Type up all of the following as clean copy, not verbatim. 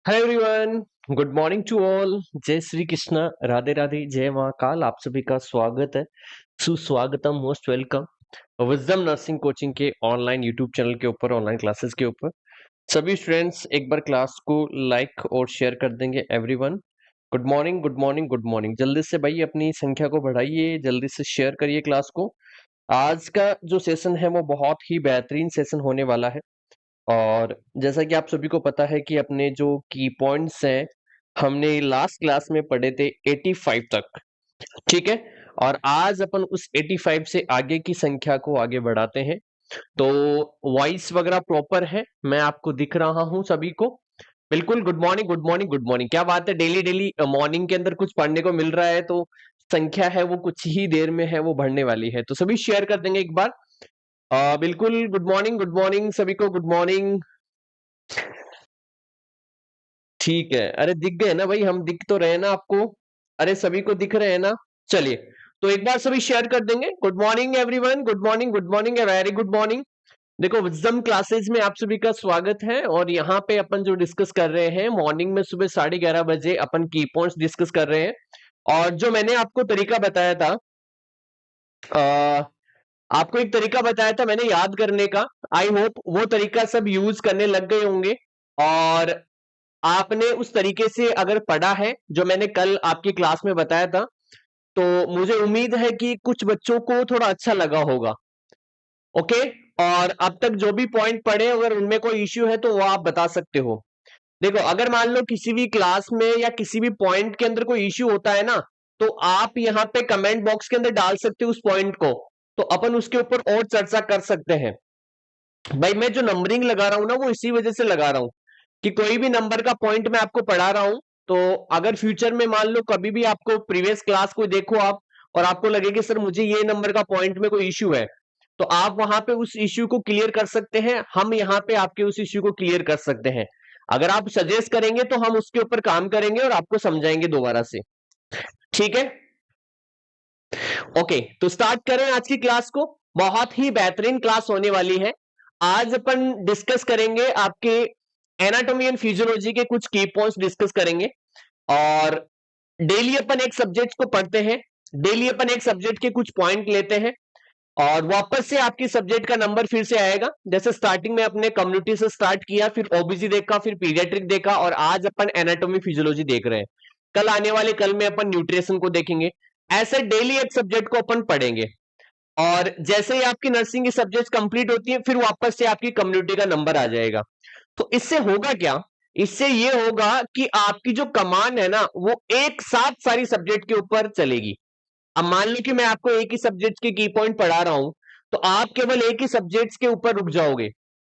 Hello everyone, good morning to all. जय श्री कृष्णा, राधे राधे, जय महाकाल। आप सभी का स्वागत है, सुस्वागतम, most welcome Wisdom nursing coaching के ऑनलाइन यूट्यूब चैनल के ऊपर, ऑनलाइन क्लासेस के ऊपर। सभी स्टूडेंट्स एक बार क्लास को लाइक और शेयर कर देंगे। Everyone good morning, good morning, good morning. जल्दी से भाई अपनी संख्या को बढ़ाइए, जल्दी से शेयर करिए क्लास को। आज का जो सेशन है वो बहुत ही बेहतरीन सेशन होने वाला है। और जैसा कि आप सभी को पता है कि अपने जो की पॉइंट्स हैं, हमने लास्ट क्लास में पढ़े थे 85 तक, ठीक है। और आज अपन उस 85 से आगे की संख्या को आगे बढ़ाते हैं। तो वॉइस वगैरह प्रॉपर है, मैं आपको दिख रहा हूं सभी को। बिल्कुल, good morning, good morning, good morning. क्या बात है, डेली डेली मॉर्निंग के अंदर कुछ पढ़ने को मिल रहा है, तो संख्या है वो कुछ ही देर में है वो बढ़ने वाली है। तो सभी शेयर कर देंगे एक बार। बिल्कुल, गुड मॉर्निंग सभी को, गुड मॉर्निंग। ठीक है, अरे दिख गए ना भाई, हम दिख तो रहे ना आपको। अरे सभी को दिख रहे हैं ना। चलिए, तो एक बार सभी शेयर कर देंगे। Good morning everyone, good morning, good morning, very good morning. देखो, विजडम क्लासेस में आप सभी का स्वागत है। और यहाँ पे अपन जो डिस्कस कर रहे हैं मॉर्निंग में, सुबह 11:30 बजे अपन की पॉइंट्स डिस्कस कर रहे हैं। और जो मैंने आपको तरीका बताया था, आपको एक तरीका बताया था मैंने याद करने का। आई होप वो तरीका सब यूज करने लग गए होंगे। और आपने उस तरीके से अगर पढ़ा है जो मैंने कल आपकी क्लास में बताया था, तो मुझे उम्मीद है कि कुछ बच्चों को थोड़ा अच्छा लगा होगा। ओके। और अब तक जो भी पॉइंट पढ़े, अगर उनमें कोई इश्यू है तो वो आप बता सकते हो। देखो, अगर मान लो किसी भी क्लास में या किसी भी पॉइंट के अंदर कोई इश्यू होता है ना, तो आप यहाँ पे कमेंट बॉक्स के अंदर डाल सकते हो उस पॉइंट को। तो अपन उसके ऊपर और चर्चा कर सकते हैं। भाई मैं जो नंबरिंग लगा रहा हूं ना, वो इसी वजह से लगा रहा हूं कि कोई भी नंबर का पॉइंट मैं आपको पढ़ा रहा हूं, तो अगर फ्यूचर में मान लो कभी भी आपको प्रीवियस क्लास को देखो आप, और आपको लगे कि सर मुझे ये नंबर का पॉइंट में कोई इश्यू है, तो आप वहां पे उस इश्यू को क्लियर कर सकते हैं। हम यहाँ पे आपके उस इश्यू को क्लियर कर सकते हैं। अगर आप सजेस्ट करेंगे तो हम उसके ऊपर काम करेंगे और आपको समझाएंगे दोबारा से। ठीक है, ओके। तो स्टार्ट करें आज की क्लास को। बहुत ही बेहतरीन क्लास होने वाली है। आज अपन डिस्कस करेंगे आपके एनाटॉमी एंड फिजियोलॉजी के कुछ की पॉइंट्स डिस्कस करेंगे। और डेली अपन एक सब्जेक्ट को पढ़ते हैं, डेली अपन एक सब्जेक्ट के कुछ पॉइंट लेते हैं, और वापस से आपकी सब्जेक्ट का नंबर फिर से आएगा। जैसे स्टार्टिंग में अपने कम्युनिटी से स्टार्ट किया, फिर ओबीसी देखा, फिर पीडियाट्रिक देखा, और आज अपन एनाटॉमी फिजियोलॉजी देख रहे हैं। कल आने वाले कल में अपन न्यूट्रिशन को देखेंगे। ऐसे डेली एक सब्जेक्ट को अपन पढ़ेंगे। और जैसे ही आपकी नर्सिंग की सब्जेक्ट कंप्लीट होती है, फिर वापस से आपकी कम्युनिटी का नंबर आ जाएगा। तो इससे होगा क्या, इससे ये होगा कि आपकी जो कमान है ना, वो एक साथ सारी सब्जेक्ट के ऊपर चलेगी। अब मान लो कि मैं आपको एक ही सब्जेक्ट के की पॉइंट पढ़ा रहा हूं, तो आप केवल एक ही सब्जेक्ट्स के ऊपर रुक जाओगे।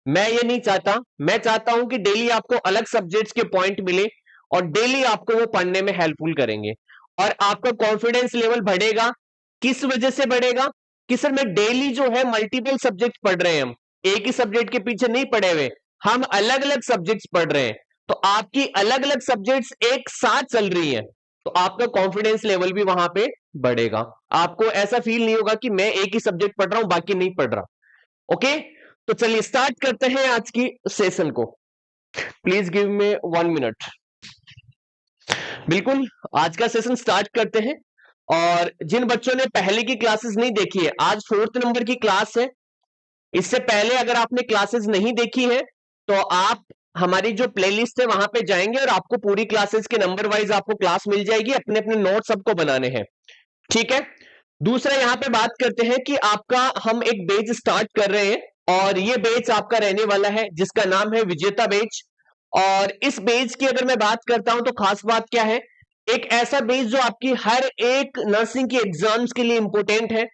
मैं ये नहीं चाहता। मैं चाहता हूं कि डेली आपको अलग सब्जेक्ट्स के पॉइंट मिले, और डेली आपको वो पढ़ने में हेल्पफुल करेंगे। और आपका कॉन्फिडेंस लेवल बढ़ेगा। किस वजह से बढ़ेगा? कि सर मैं डेली जो है मल्टीपल सब्जेक्ट पढ़ रहे हैं, हम एक ही सब्जेक्ट के पीछे नहीं पढ़े हुए, हम अलग अलग सब्जेक्ट्स पढ़ रहे हैं। तो आपकी अलग अलग सब्जेक्ट्स एक साथ चल रही हैं, तो आपका कॉन्फिडेंस लेवल भी वहां पे बढ़ेगा। आपको ऐसा फील नहीं होगा कि मैं एक ही सब्जेक्ट पढ़ रहा हूं बाकी नहीं पढ़ रहा। ओके, तो चलिए स्टार्ट करते हैं आज की सेशन को। Please give me 1 minute. बिल्कुल, आज का सेशन स्टार्ट करते हैं। और जिन बच्चों ने पहले की क्लासेस नहीं देखी है, आज 4th नंबर की क्लास है। इससे पहले अगर आपने क्लासेस नहीं देखी है, तो आप हमारी जो प्लेलिस्ट है वहां पे जाएंगे, और आपको पूरी क्लासेस के नंबर वाइज आपको क्लास मिल जाएगी। अपने अपने नोट सबको बनाने हैं, ठीक है। दूसरा यहां पे बात करते हैं कि आपका हम एक बेच स्टार्ट कर रहे हैं, और ये बेच आपका रहने वाला है जिसका नाम है विजेता बेच। और इस बेच की अगर मैं बात करता हूं, तो खास बात क्या है, एक ऐसा बेच जो आपकी हर एक नर्सिंग की एग्जाम्स के लिए इंपॉर्टेंट है।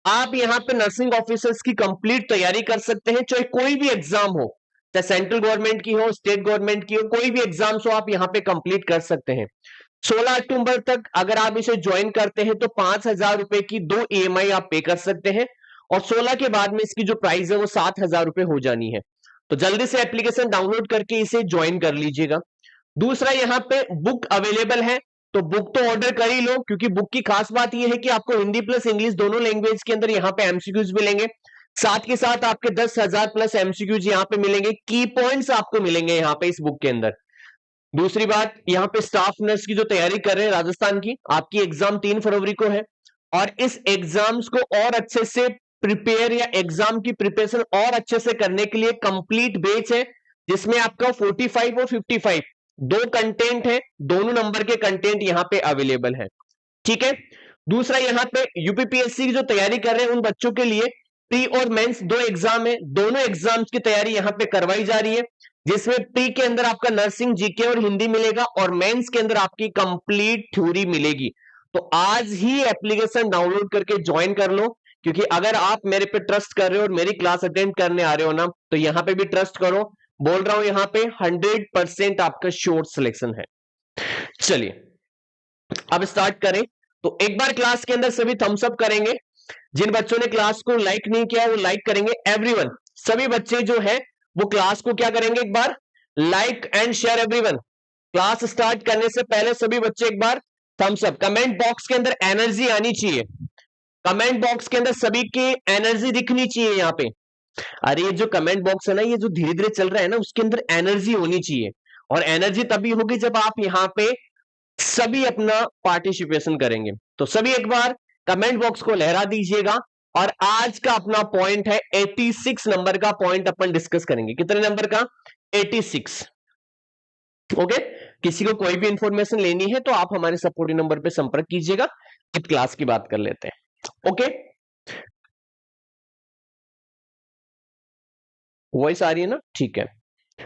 आप यहाँ पे नर्सिंग ऑफिसर्स की कंप्लीट तैयारी कर सकते हैं, चाहे कोई भी एग्जाम हो, चाहे सेंट्रल गवर्नमेंट की हो, स्टेट गवर्नमेंट की हो, कोई भी एग्जाम्स हो, आप यहाँ पे कंप्लीट कर सकते हैं। 16 अक्टूबर तक अगर आप इसे ज्वाइन करते हैं, तो 5,000 रुपए की 2 ईएमआई आप पे कर सकते हैं। और 16 के बाद में इसकी जो प्राइस है वो 7,000 रुपए हो जानी है। तो जल्दी से एप्लीकेशन डाउनलोड करके इसे ज्वाइन कर लीजिएगा। दूसरा, यहाँ पे बुक अवेलेबल है, तो बुक तो ऑर्डर कर ही लो, क्योंकि बुक की खास बात यह है कि आपको हिंदी प्लस इंग्लिश दोनों लैंग्वेज के अंदर यहाँ पे एमसीक्यूज मिलेंगे। साथ के साथ आपके 10,000 प्लस एमसीक्यूज यहाँ पे मिलेंगे, की पॉइंट्स आपको मिलेंगे यहाँ पे इस बुक के अंदर। दूसरी बात, यहां पे स्टाफ नर्स की जो तैयारी कर रहे हैं राजस्थान की, आपकी एग्जाम 3 फरवरी को है और इस एग्जाम्स को और अच्छे से प्रिपेयर या एग्जाम की प्रिपरेशन और अच्छे से करने के लिए कंप्लीट बैच है, जिसमें आपका 45 और 55 दो कंटेंट है, दोनों नंबर के कंटेंट यहां पे अवेलेबल है। ठीक है। दूसरा, यहां पे यूपीपीएससी की जो तैयारी कर रहे हैं उन बच्चों के लिए प्री और मेंस दो एग्जाम है, दोनों एग्जाम्स की तैयारी यहां पे करवाई जा रही है, जिसमें प्री के अंदर आपका नर्सिंग, जीके और हिंदी मिलेगा और मेंस के अंदर आपकी कंप्लीट थ्योरी मिलेगी। तो आज ही एप्लीकेशन डाउनलोड करके ज्वाइन कर लो, क्योंकि अगर आप मेरे पे ट्रस्ट कर रहे हो और मेरी क्लास अटेंड करने आ रहे हो ना, तो यहां पे भी ट्रस्ट करो। बोल रहा हूं यहां पे 100% आपका श्योर सिलेक्शन है। चलिए अब स्टार्ट करें। तो एक बार क्लास के अंदर सभी थम्स अप करेंगे, जिन बच्चों ने क्लास को लाइक नहीं किया है वो लाइक करेंगे। एवरीवन, सभी बच्चे जो है वो क्लास को क्या करेंगे, एक बार like and share. Everyone, class start करने से पहले सभी बच्चे एक बार थम्स अप। कमेंट बॉक्स के अंदर एनर्जी आनी चाहिए, कमेंट बॉक्स के अंदर सभी की एनर्जी दिखनी चाहिए यहां पे। अरे ये जो कमेंट बॉक्स है ना, ये जो धीरे धीरे चल रहा है ना, उसके अंदर एनर्जी होनी चाहिए, और एनर्जी तभी होगी जब आप यहां पे सभी अपना पार्टिसिपेशन करेंगे। तो सभी एक बार कमेंट बॉक्स को लहरा दीजिएगा। और आज का अपना पॉइंट है 86 नंबर का पॉइंट अपन डिस्कस करेंगे। कितने नंबर का? 86। ओके। किसी को कोई भी इंफॉर्मेशन लेनी है तो आप हमारे सपोर्टिव नंबर पे संपर्क कीजिएगा। अब क्लास की बात कर लेते हैं। ओके, वॉइस आ रही है ना? ठीक है।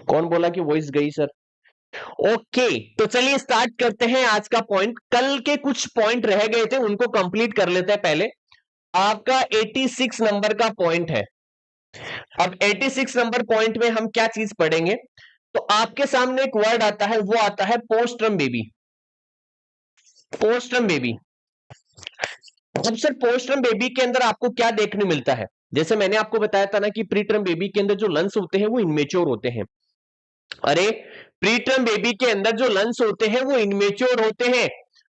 कौन बोला कि वॉइस गई सर? ओके, तो चलिए स्टार्ट करते हैं आज का पॉइंट। कल के कुछ पॉइंट रह गए थे, उनको कंप्लीट कर लेते हैं पहले। आपका 86 नंबर का पॉइंट है। अब 86 नंबर पॉइंट में हम क्या चीज पढ़ेंगे? तो आपके सामने एक वर्ड आता है, वो आता है पोस्टरम बेबी। पोस्टरम बेबी। अब सर पोस्टरम बेबी के अंदर आपको क्या देखने मिलता है? जैसे मैंने आपको बताया था ना कि प्रीटर्म बेबी के अंदर जो लंग्स होते हैं वो इनमेच्योर होते हैं। अरे, प्रीटर्म बेबी के अंदर जो लंग्स होते हैं वो इनमेच्योर होते हैं।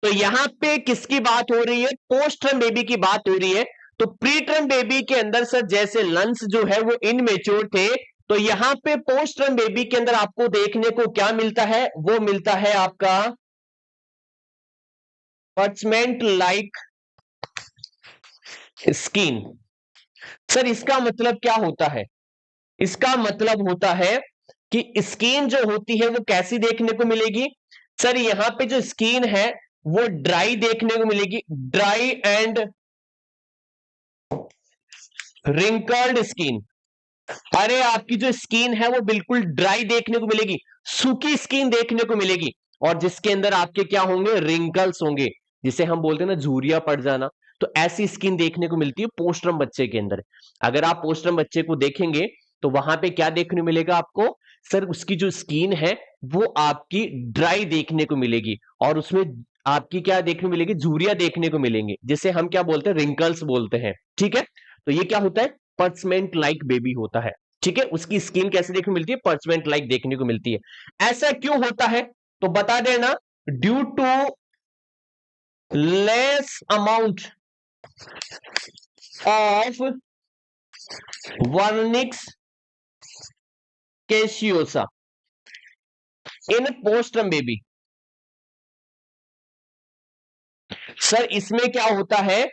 तो यहां पे किसकी बात हो रही है? पोस्टर्म बेबी की बात हो रही है। तो प्रीटर्म बेबी के अंदर सर जैसे लंग्स जो है वो इनमेच्योर थे, तो यहां पे पोस्टर्म बेबी के अंदर आपको देखने को क्या मिलता है? वो मिलता है आपका पर्चमेंट लाइक स्किन। सर इसका मतलब क्या होता है? इसका मतलब होता है कि स्किन जो होती है वो कैसी देखने को मिलेगी? सर यहां पे जो स्किन है वो ड्राई देखने को मिलेगी, ड्राई एंड रिंकल्ड स्किन। अरे आपकी जो स्किन है वो बिल्कुल ड्राई देखने को मिलेगी, सूखी स्किन देखने को मिलेगी, और जिसके अंदर आपके क्या होंगे? रिंकल्स होंगे, जिसे हम बोलते हैं ना झुर्रियां पड़ जाना। तो ऐसी स्किन देखने को मिलती है पोस्टरम बच्चे के अंदर। अगर आप पोस्टरम बच्चे को देखेंगे तो वहां पे क्या देखने को मिलेगा आपको? सर उसकी जो स्किन है वो आपकी ड्राई देखने को मिलेगी, और उसमें आपकी क्या देखने को मिलेगी? झुर्रियां देखने को मिलेंगे, जिसे हम क्या बोलते हैं? रिंकल्स बोलते हैं। ठीक है। तो ये क्या होता है? पर्चमेंट लाइक बेबी होता है। ठीक है। उसकी स्किन कैसे देखने को मिलती है? पर्चमेंट लाइक देखने को मिलती है। ऐसा क्यों होता है तो बता देना। Due to less amount of vernix caseosa in postterm baby. Sir इसमें क्या होता है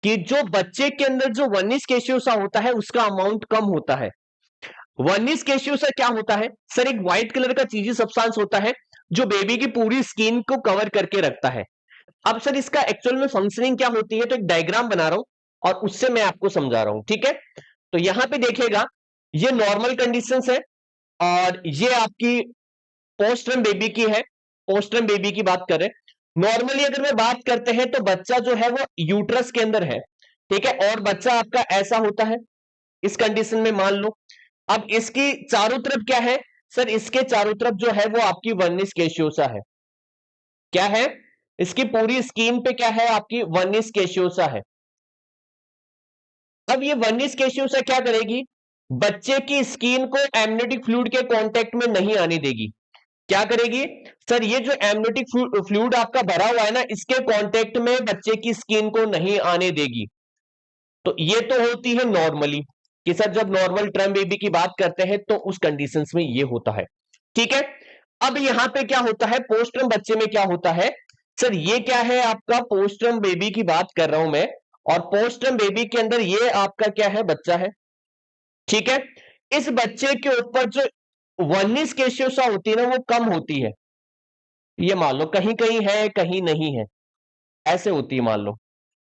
कि जो बच्चे के अंदर जो वर्निस कैसियोसा होता है उसका अमाउंट कम होता है। वर्निस कैसियोसा क्या होता है? सर एक व्हाइट कलर का चीजी सब्सटेंस होता है जो बेबी की पूरी स्किन को कवर करके रखता है। अब सर इसका एक्चुअल में फंक्शनिंग क्या होती है, तो एक डायग्राम बना रहा हूं और उससे मैं आपको समझा रहा हूं। ठीक है। तो यहां पे देखिएगा, ये नॉर्मल कंडीशंस है और ये आपकी पोस्टरम बेबी की है। पोस्टरम बेबी की बात करें, नॉर्मली अगर मैं बात करते हैं तो बच्चा जो है वो यूट्रस के अंदर है। ठीक है। और बच्चा आपका ऐसा होता है इस कंडीशन में, मान लो। अब इसकी चारों तरफ क्या है? सर इसके चारों तरफ जो है वो आपकी वर्निस कैसियोसा है। क्या है? इसकी पूरी स्किन पे क्या है? आपकी वर्निस कैसियोसा है। अब ये वर्निस कैसियोसा क्या करेगी? बच्चे की स्किन को एमनियोटिक फ्लूइड के कांटेक्ट में नहीं आने देगी। क्या करेगी? सर ये जो एमनियोटिक फ्लूइड आपका भरा हुआ है ना, इसके कांटेक्ट में बच्चे की स्किन को नहीं आने देगी। तो ये तो होती है नॉर्मली, कि सर जब नॉर्मल टर्म बेबी की बात करते हैं तो उस कंडीशंस में ये होता है। ठीक है। अब यहां पे क्या होता है, पोस्टरम बच्चे में क्या होता है, सर ये क्या है आपका पोस्टरम बेबी की बात कर रहा हूं मैं, और पोस्टरम बेबी के अंदर ये आपका क्या है, बच्चा है, ठीक है। इस बच्चे के ऊपर जो वर्निस केशियोसा होती है ना, वो कम होती है, ये मान लो कहीं कहीं है कहीं नहीं है, ऐसे होती है मान लो।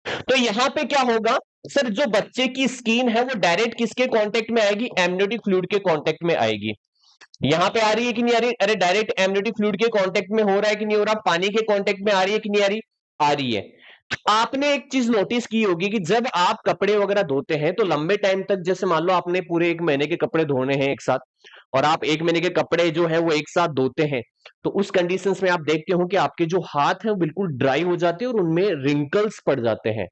तो यहां पे क्या होगा, सर जो बच्चे की स्किन है वो डायरेक्ट किसके कांटेक्ट में आएगी, एमनियोटिक फ्लूइड के कांटेक्ट में आएगी। यहां पे आ रही है कि नहीं आ रही, अरे डायरेक्ट एमनियोटिक फ्लूइड के कांटेक्ट में हो रहा है कि नहीं हो रहा, पानी के कांटेक्ट में आ रही है कि नहीं आ रही, आ रही है। तो आपने एक चीज नोटिस की होगी कि जब आप कपड़े वगैरह धोते हैं तो लंबे टाइम तक, जैसे मान लो आपने पूरे 1 महीने के कपड़े धोने हैं एक साथ, और आप 1 महीने के कपड़े जो है वो एक साथ धोते हैं, तो उस कंडीशंस में आप देखते हो कि आपके जो हाथ हैं वो बिल्कुल ड्राई हो जाते हैं और उनमें रिंकल्स पड़ जाते हैं।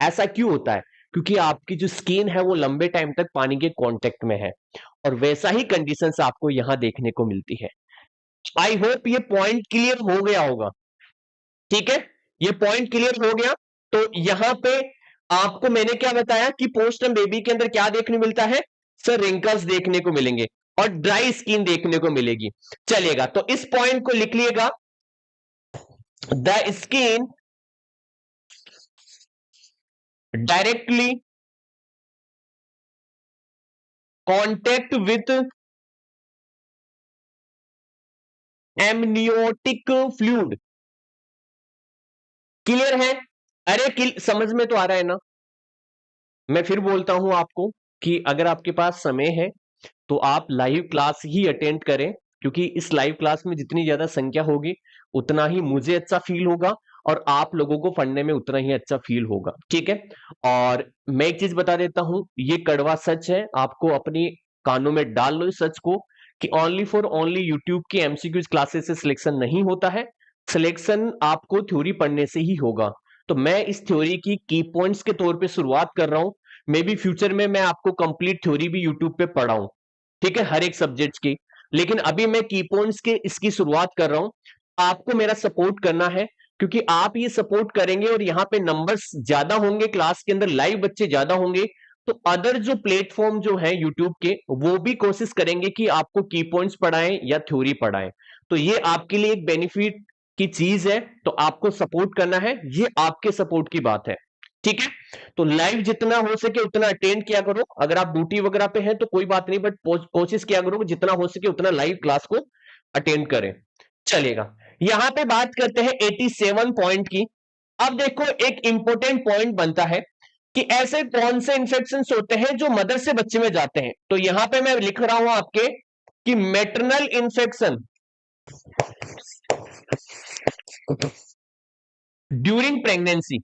ऐसा क्यों होता है, क्योंकि आपकी जो स्किन है वो लंबे टाइम तक पानी के कांटेक्ट में है, और वैसा ही कंडीशंस आपको यहां देखने को मिलती है। आई होप ये पॉइंट क्लियर हो गया होगा, ठीक है, ये पॉइंट क्लियर हो गया। तो यहां पे आपको मैंने क्या बताया कि पोस्टम बेबी के अंदर क्या देखने मिलता है, सर रिंकल्स देखने को मिलेंगे और ड्राई स्किन देखने को मिलेगी। चलिएगा, तो इस पॉइंट को लिख लिएगा, the skin directly contact with amniotic fluid. Clear है, अरे समझ में तो आ रहा है ना। मैं फिर बोलता हूं आपको कि अगर आपके पास समय है तो आप लाइव क्लास ही अटेंड करें, क्योंकि इस लाइव क्लास में जितनी ज्यादा संख्या होगी उतना ही मुझे अच्छा फील होगा और आप लोगों को पढ़ने में उतना ही अच्छा फील होगा, ठीक है। और मैं एक चीज बता देता हूं, ये कड़वा सच है, आपको अपनी कानों में डाल लो इस सच को, कि ओनली फॉर ओनली यूट्यूब की एमसीक्यूज क्लासेस से सिलेक्शन नहीं होता है, सिलेक्शन आपको थ्योरी पढ़ने से ही होगा। तो मैं इस थ्योरी की पॉइंट्स के तौर पे शुरुआत कर रहा हूं, मे बी फ्यूचर में मैं आपको कंप्लीट थ्योरी भी यूट्यूब पे पढ़ाऊं, ठीक है, हर एक सब्जेक्ट की। लेकिन अभी मैं की पॉइंट्स के इसकी शुरुआत कर रहा हूं, आपको मेरा सपोर्ट करना है, क्योंकि आप ये सपोर्ट करेंगे और यहां पे नंबर्स ज्यादा होंगे, क्लास के अंदर लाइव बच्चे ज्यादा होंगे, तो अदर जो प्लेटफॉर्म जो है यूट्यूब के, वो भी कोशिश करेंगे कि आपको की पॉइंट्स पढ़ाएं या थ्योरी पढ़ाएं। तो ये आपके लिए एक बेनिफिट की चीज है, तो आपको सपोर्ट करना है, ये आपके सपोर्ट की बात है, ठीक है। तो लाइव जितना हो सके उतना अटेंड किया करो, अगर आप ड्यूटी वगैरह पे हैं तो कोई बात नहीं, बट कोशिश किया करो कि जितना हो सके उतना लाइव क्लास को अटेंड करें। चलेगा, यहां पे बात करते हैं 87 पॉइंट की। अब देखो एक इंपॉर्टेंट पॉइंट बनता है कि ऐसे कौन से इंफेक्शन होते हैं जो मदर से बच्चे में जाते हैं। तो यहां पे मैं लिख रहा हूं आपके कि maternal infection during pregnancy,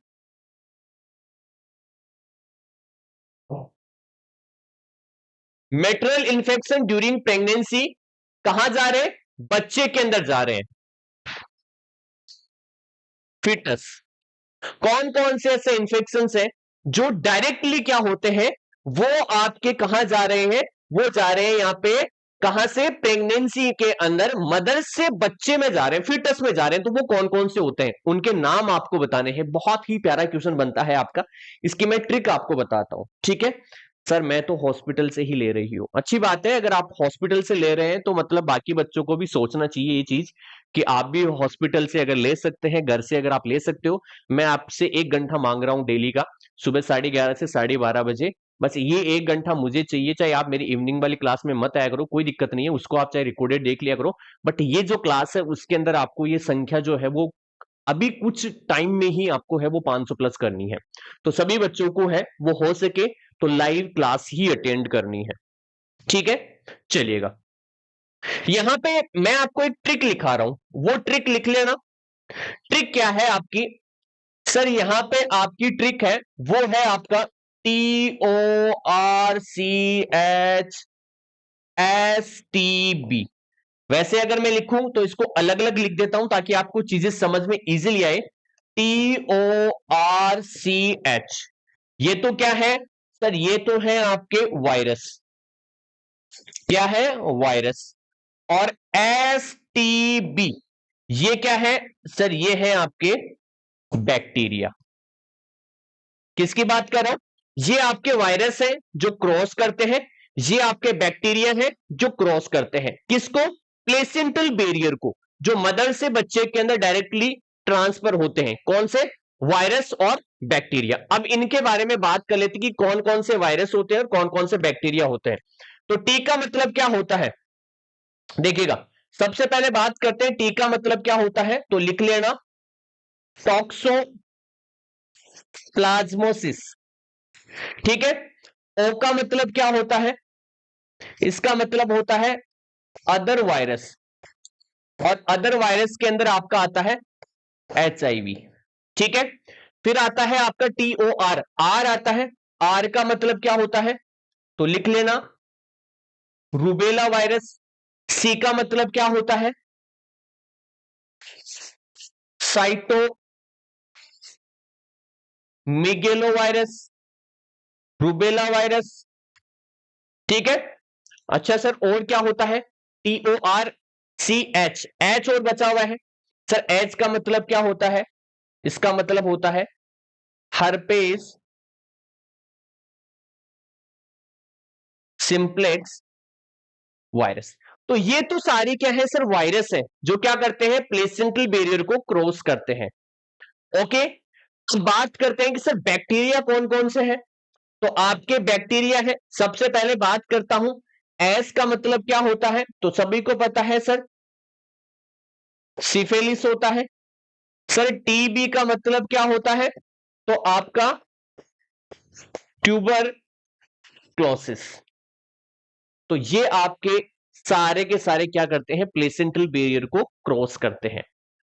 maternal infection during pregnancy कहां जा रहे हैं, बच्चे के अंदर जा रहे हैं, फिटस। कौन कौन से ऐसे इंफेक्शन हैं जो डायरेक्टली क्या होते हैं, वो आपके कहां जा रहे हैं, वो जा रहे हैं यहां पे, कहां से, प्रेगनेंसी के अंदर मदर से बच्चे में जा रहे हैं, फिटस में जा रहे हैं। तो वो कौन कौन से होते हैं, उनके नाम आपको बताने हैं। बहुत ही प्यारा क्वेश्चन बनता है आपका, इसकी मैं ट्रिक आपको बताता हूं, ठीक है। सर मैं तो हॉस्पिटल से ही ले रही हूं, अच्छी बात है, अगर आप हॉस्पिटल से ले रहे हैं तो मतलब बाकी बच्चों को भी सोचना चाहिए ये चीज कि आप भी हॉस्पिटल से अगर ले सकते हैं, घर से अगर आप ले सकते हो। मैं आपसे 1 घंटा मांग रहा हूं डेली का, सुबह 11:30 से 12:30 बजे, बस ये 1 घंटा मुझे चाहिए। चाहे आप मेरी इवनिंग वाली क्लास में मत आया करो, कोई दिक्कत नहीं है, उसको आप चाहे रिकॉर्डेड देख लिया करो, बट ये जो क्लास है उसके अंदर आपको ये संख्या जो है वो अभी कुछ टाइम में ही आपको है वो 500 प्लस करनी है। तो सभी बच्चों को है वो हो सके तो लाइव क्लास ही अटेंड करनी है, ठीक है। चलिएगा, यहां पे मैं आपको एक ट्रिक लिखा रहा हूं, वो ट्रिक लिख लेना। ट्रिक क्या है आपकी, सर यहां पे आपकी ट्रिक है, वो है आपका TORCHSTB। वैसे अगर मैं लिखूं तो इसको अलग अलग लिख देता हूं ताकि आपको चीजें समझ में इजीली आए। TORCH, ये तो क्या है सर, ये तो है आपके वायरस, क्या है, वायरस। और STB ये क्या है सर, ये है आपके बैक्टीरिया। किसकी बात कर रहा हूं, ये आपके वायरस है जो क्रॉस करते हैं, ये आपके बैक्टीरिया है जो क्रॉस करते हैं, किसको, प्लेसेंटल बैरियर को, जो मदर से बच्चे के अंदर डायरेक्टली ट्रांसफर होते हैं, कौन से? वायरस और बैक्टीरिया। अब इनके बारे में बात कर लेते हैं कि कौन कौन से वायरस होते हैं और कौन कौन से बैक्टीरिया होते हैं। तो टी का मतलब क्या होता है, देखिएगा, सबसे पहले बात करते हैं टी का मतलब क्या होता है, तो लिख लेना टॉक्सोप्लाज्मोसिस। ठीक है। ओ का मतलब क्या होता है, इसका मतलब होता है अदर वायरस, और अदर वायरस के अंदर आपका आता है HIV। ठीक है। फिर आता है आपका TOR, आर आता है, आर का मतलब क्या होता है, तो लिख लेना रूबेला वायरस। सी का मतलब क्या होता है, साइटोमेगेलो वायरस, रूबेला वायरस। ठीक है। अच्छा सर, और क्या होता है, TORCH, एच और बचा हुआ है सर, एच का मतलब क्या होता है, इसका मतलब होता है हर्पेस सिंप्लेक्स वायरस। तो ये तो सारी क्या है सर, वायरस है जो क्या करते हैं, प्लेसेंटल बैरियर को क्रॉस करते हैं। ओके। तो बात करते हैं कि सर बैक्टीरिया कौन कौन से हैं, तो आपके बैक्टीरिया है, सबसे पहले बात करता हूं एस का मतलब क्या होता है, तो सभी को पता है सर, सिफिलिस होता है। सर टीबी का मतलब क्या होता है, तो आपका ट्यूबर क्लोसिस। तो ये आपके सारे के सारे क्या करते हैं, प्लेसेंटल बैरियर को क्रॉस करते हैं।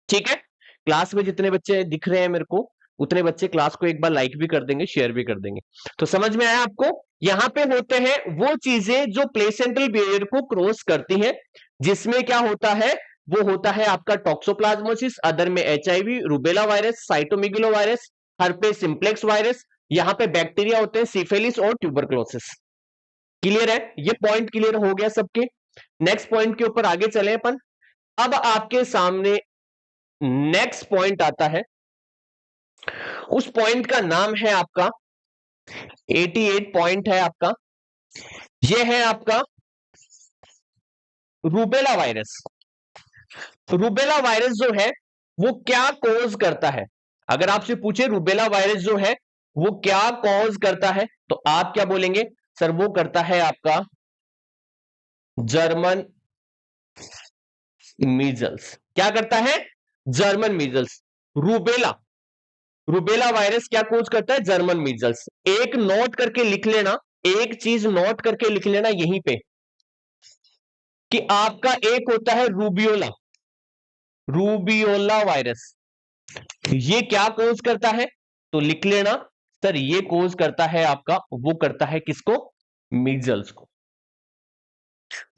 ठीक है। क्लास में जितने बच्चे दिख रहे हैं मेरे को, उतने बच्चे क्लास को एक बार लाइक भी कर देंगे, शेयर भी कर देंगे। तो समझ में आया आपको, यहां पे होते हैं वो चीजें जो प्लेसेंटल बैरियर को क्रॉस करती हैं, जिसमें क्या होता है, वो होता है आपका टॉक्सोप्लाज्मोसिस, अदर में HIV, rubella virus, cytomegalo virus, herpes simplex virus, यहां पे बैक्टीरिया होते हैं सिफिलिस और ट्यूबरक्लोसिस। क्लियर है, ये पॉइंट क्लियर हो गया सबके। नेक्स्ट पॉइंट के ऊपर आगे चले अपन। अब आपके सामने नेक्स्ट पॉइंट आता है, उस पॉइंट का नाम है आपका 88 पॉइंट है आपका, यह है आपका रूबेला वायरस। रूबेला वायरस जो है वो क्या कॉज करता है, अगर आपसे पूछे रूबेला वायरस जो है वो क्या कॉज करता है, तो आप क्या बोलेंगे सर, वो करता है आपका जर्मन मीजल्स। क्या करता है, German measles. Rubella, rubella virus क्या कोज करता है, जर्मन मीजल्स। एक नोट करके लिख लेना, एक चीज नोट करके लिख लेना यहीं पे, कि आपका एक होता है रूबियोला, रूबियोला वायरस। ये क्या कोज करता है, तो लिख लेना सर, ये कोज करता है आपका, वो करता है किसको, मीजल्स को।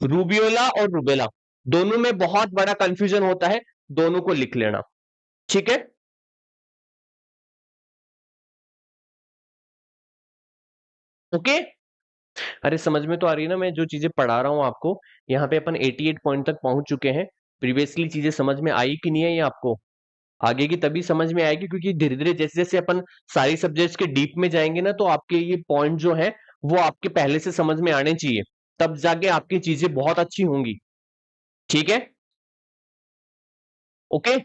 रूबियोला और रूबेला दोनों में बहुत बड़ा कंफ्यूजन होता है, दोनों को लिख लेना। ठीक है। ओके। अरे समझ में तो आ रही है ना, मैं जो चीजें पढ़ा रहा हूं आपको, यहाँ पे अपन 88 पॉइंट तक पहुंच चुके हैं। प्रीवियसली चीजें समझ में आई कि नहीं है, ये आपको आगे की तभी समझ में आएगी, क्योंकि धीरे धीरे जैसे जैसे अपन सारी सब्जेक्ट्स के डीप में जाएंगे ना, तो आपके ये पॉइंट जो है वो आपके पहले से समझ में आने चाहिए, तब जाके आपकी चीजें बहुत अच्छी होंगी। ठीक है। ओके,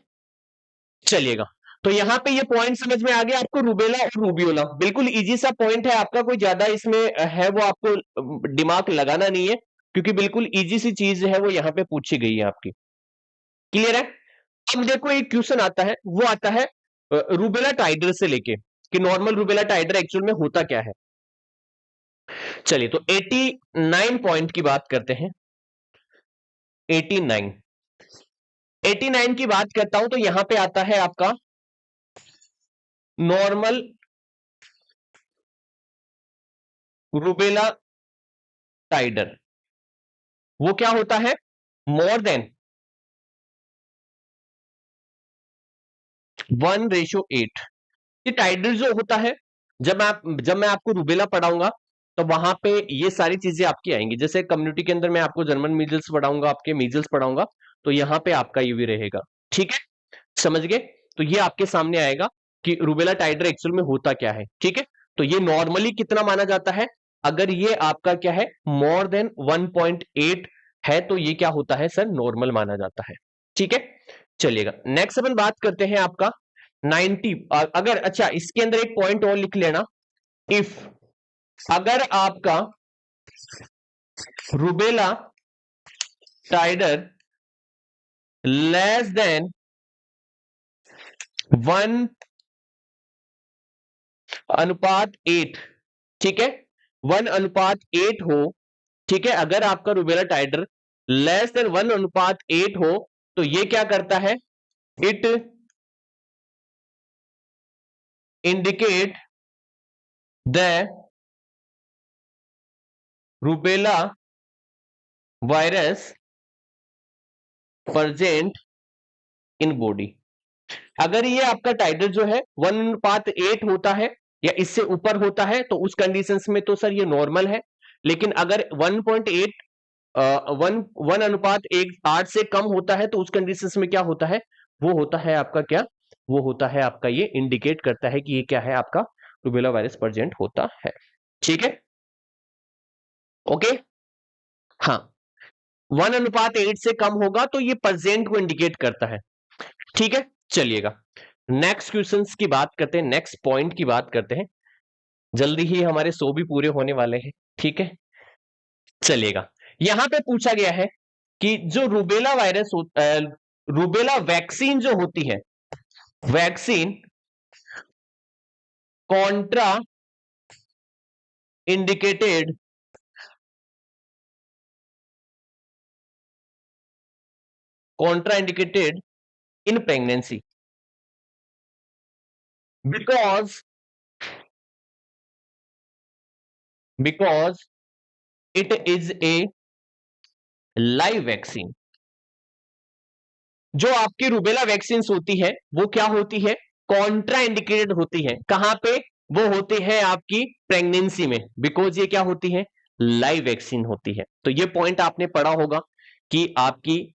चलिएगा। तो यहाँ पे ये पॉइंट समझ में आ गया आपको, रूबेला और रूबियोला बिल्कुल इजी सा पॉइंट है आपका, कोई ज्यादा इसमें है वो आपको दिमाग लगाना नहीं है, क्योंकि बिल्कुल इजी सी चीज है वो यहाँ पे पूछी गई है आपकी। क्लियर है। अब देखो एक क्वेश्चन आता है, वो आता है रूबेला टाइडर से लेके, कि नॉर्मल रूबेला टाइडर एक्चुअल में होता क्या है। चलिए, तो 89 पॉइंट की बात करते हैं। 89, 89 की बात करता हूं, तो यहां पे आता है आपका नॉर्मल रूबेला टाइडर। वो क्या होता है, मोर देन 1:8। ये टाइडर जो होता है, जब मैं आपको रूबेला पढ़ाऊंगा, तो वहां पे ये सारी चीजें आपकी आएंगी। जैसे कम्युनिटी के अंदर मैं आपको जर्मन मीजल्स पढ़ाऊंगा, आपके मीजल्स पढ़ाऊंगा, तो यहां पे आपका ये भी रहेगा। ठीक है, समझ गए। तो ये आपके सामने आएगा कि रूबेला टाइडर एक्चुअल में होता क्या है। ठीक है। तो ये नॉर्मली कितना माना जाता है, अगर ये आपका क्या है, मोर देन 1.8 है तो ये क्या होता है सर, नॉर्मल माना जाता है। ठीक है, चलिएगा नेक्स्ट अपन बात करते हैं आपका 90। अगर अच्छा इसके अंदर एक पॉइंट और लिख लेना, इफ अगर आपका रूबेला टाइडर लेस देन 1:8, ठीक है 1:8 हो, ठीक है, अगर आपका रूबेला टाइडर लेस देन 1:8 हो तो ये क्या करता है, it indicate the rubella virus present in body. अगर ये आपका टाइडर जो है 1:8 होता है या इससे ऊपर होता है तो उस कंडीशंस में तो सर ये नॉर्मल है, लेकिन अगर 1.8 1:8 से कम होता है तो उस कंडीशंस में क्या होता है, वो होता है आपका क्या, वो होता है आपका, ये इंडिकेट करता है कि ये क्या है, आपका रूबेला वायरस प्रेजेंट होता है। ठीक है, ओके, हाँ 1:8 से कम होगा तो ये प्रेजेंट को इंडिकेट करता है। ठीक है, चलिएगा नेक्स्ट क्वेश्चंस की बात करते हैं, नेक्स्ट पॉइंट की बात करते हैं, जल्दी ही हमारे 100 भी पूरे होने वाले हैं। ठीक है, चलिएगा यहां पे पूछा गया है कि जो रूबेला वायरस रूबेला वैक्सीन जो होती है, vaccine Contra indicated in pregnancy because it is a live vaccine. जो आपकी रूबेला वैक्सीन होती है वो क्या होती है, कॉन्ट्रा इंडिकेटेड होती है। कहां पे, वो होती है आपकी प्रेगनेंसी में, बिकॉज ये क्या होती है, लाइव वैक्सीन होती है। तो ये पॉइंट आपने पढ़ा होगा कि आपकी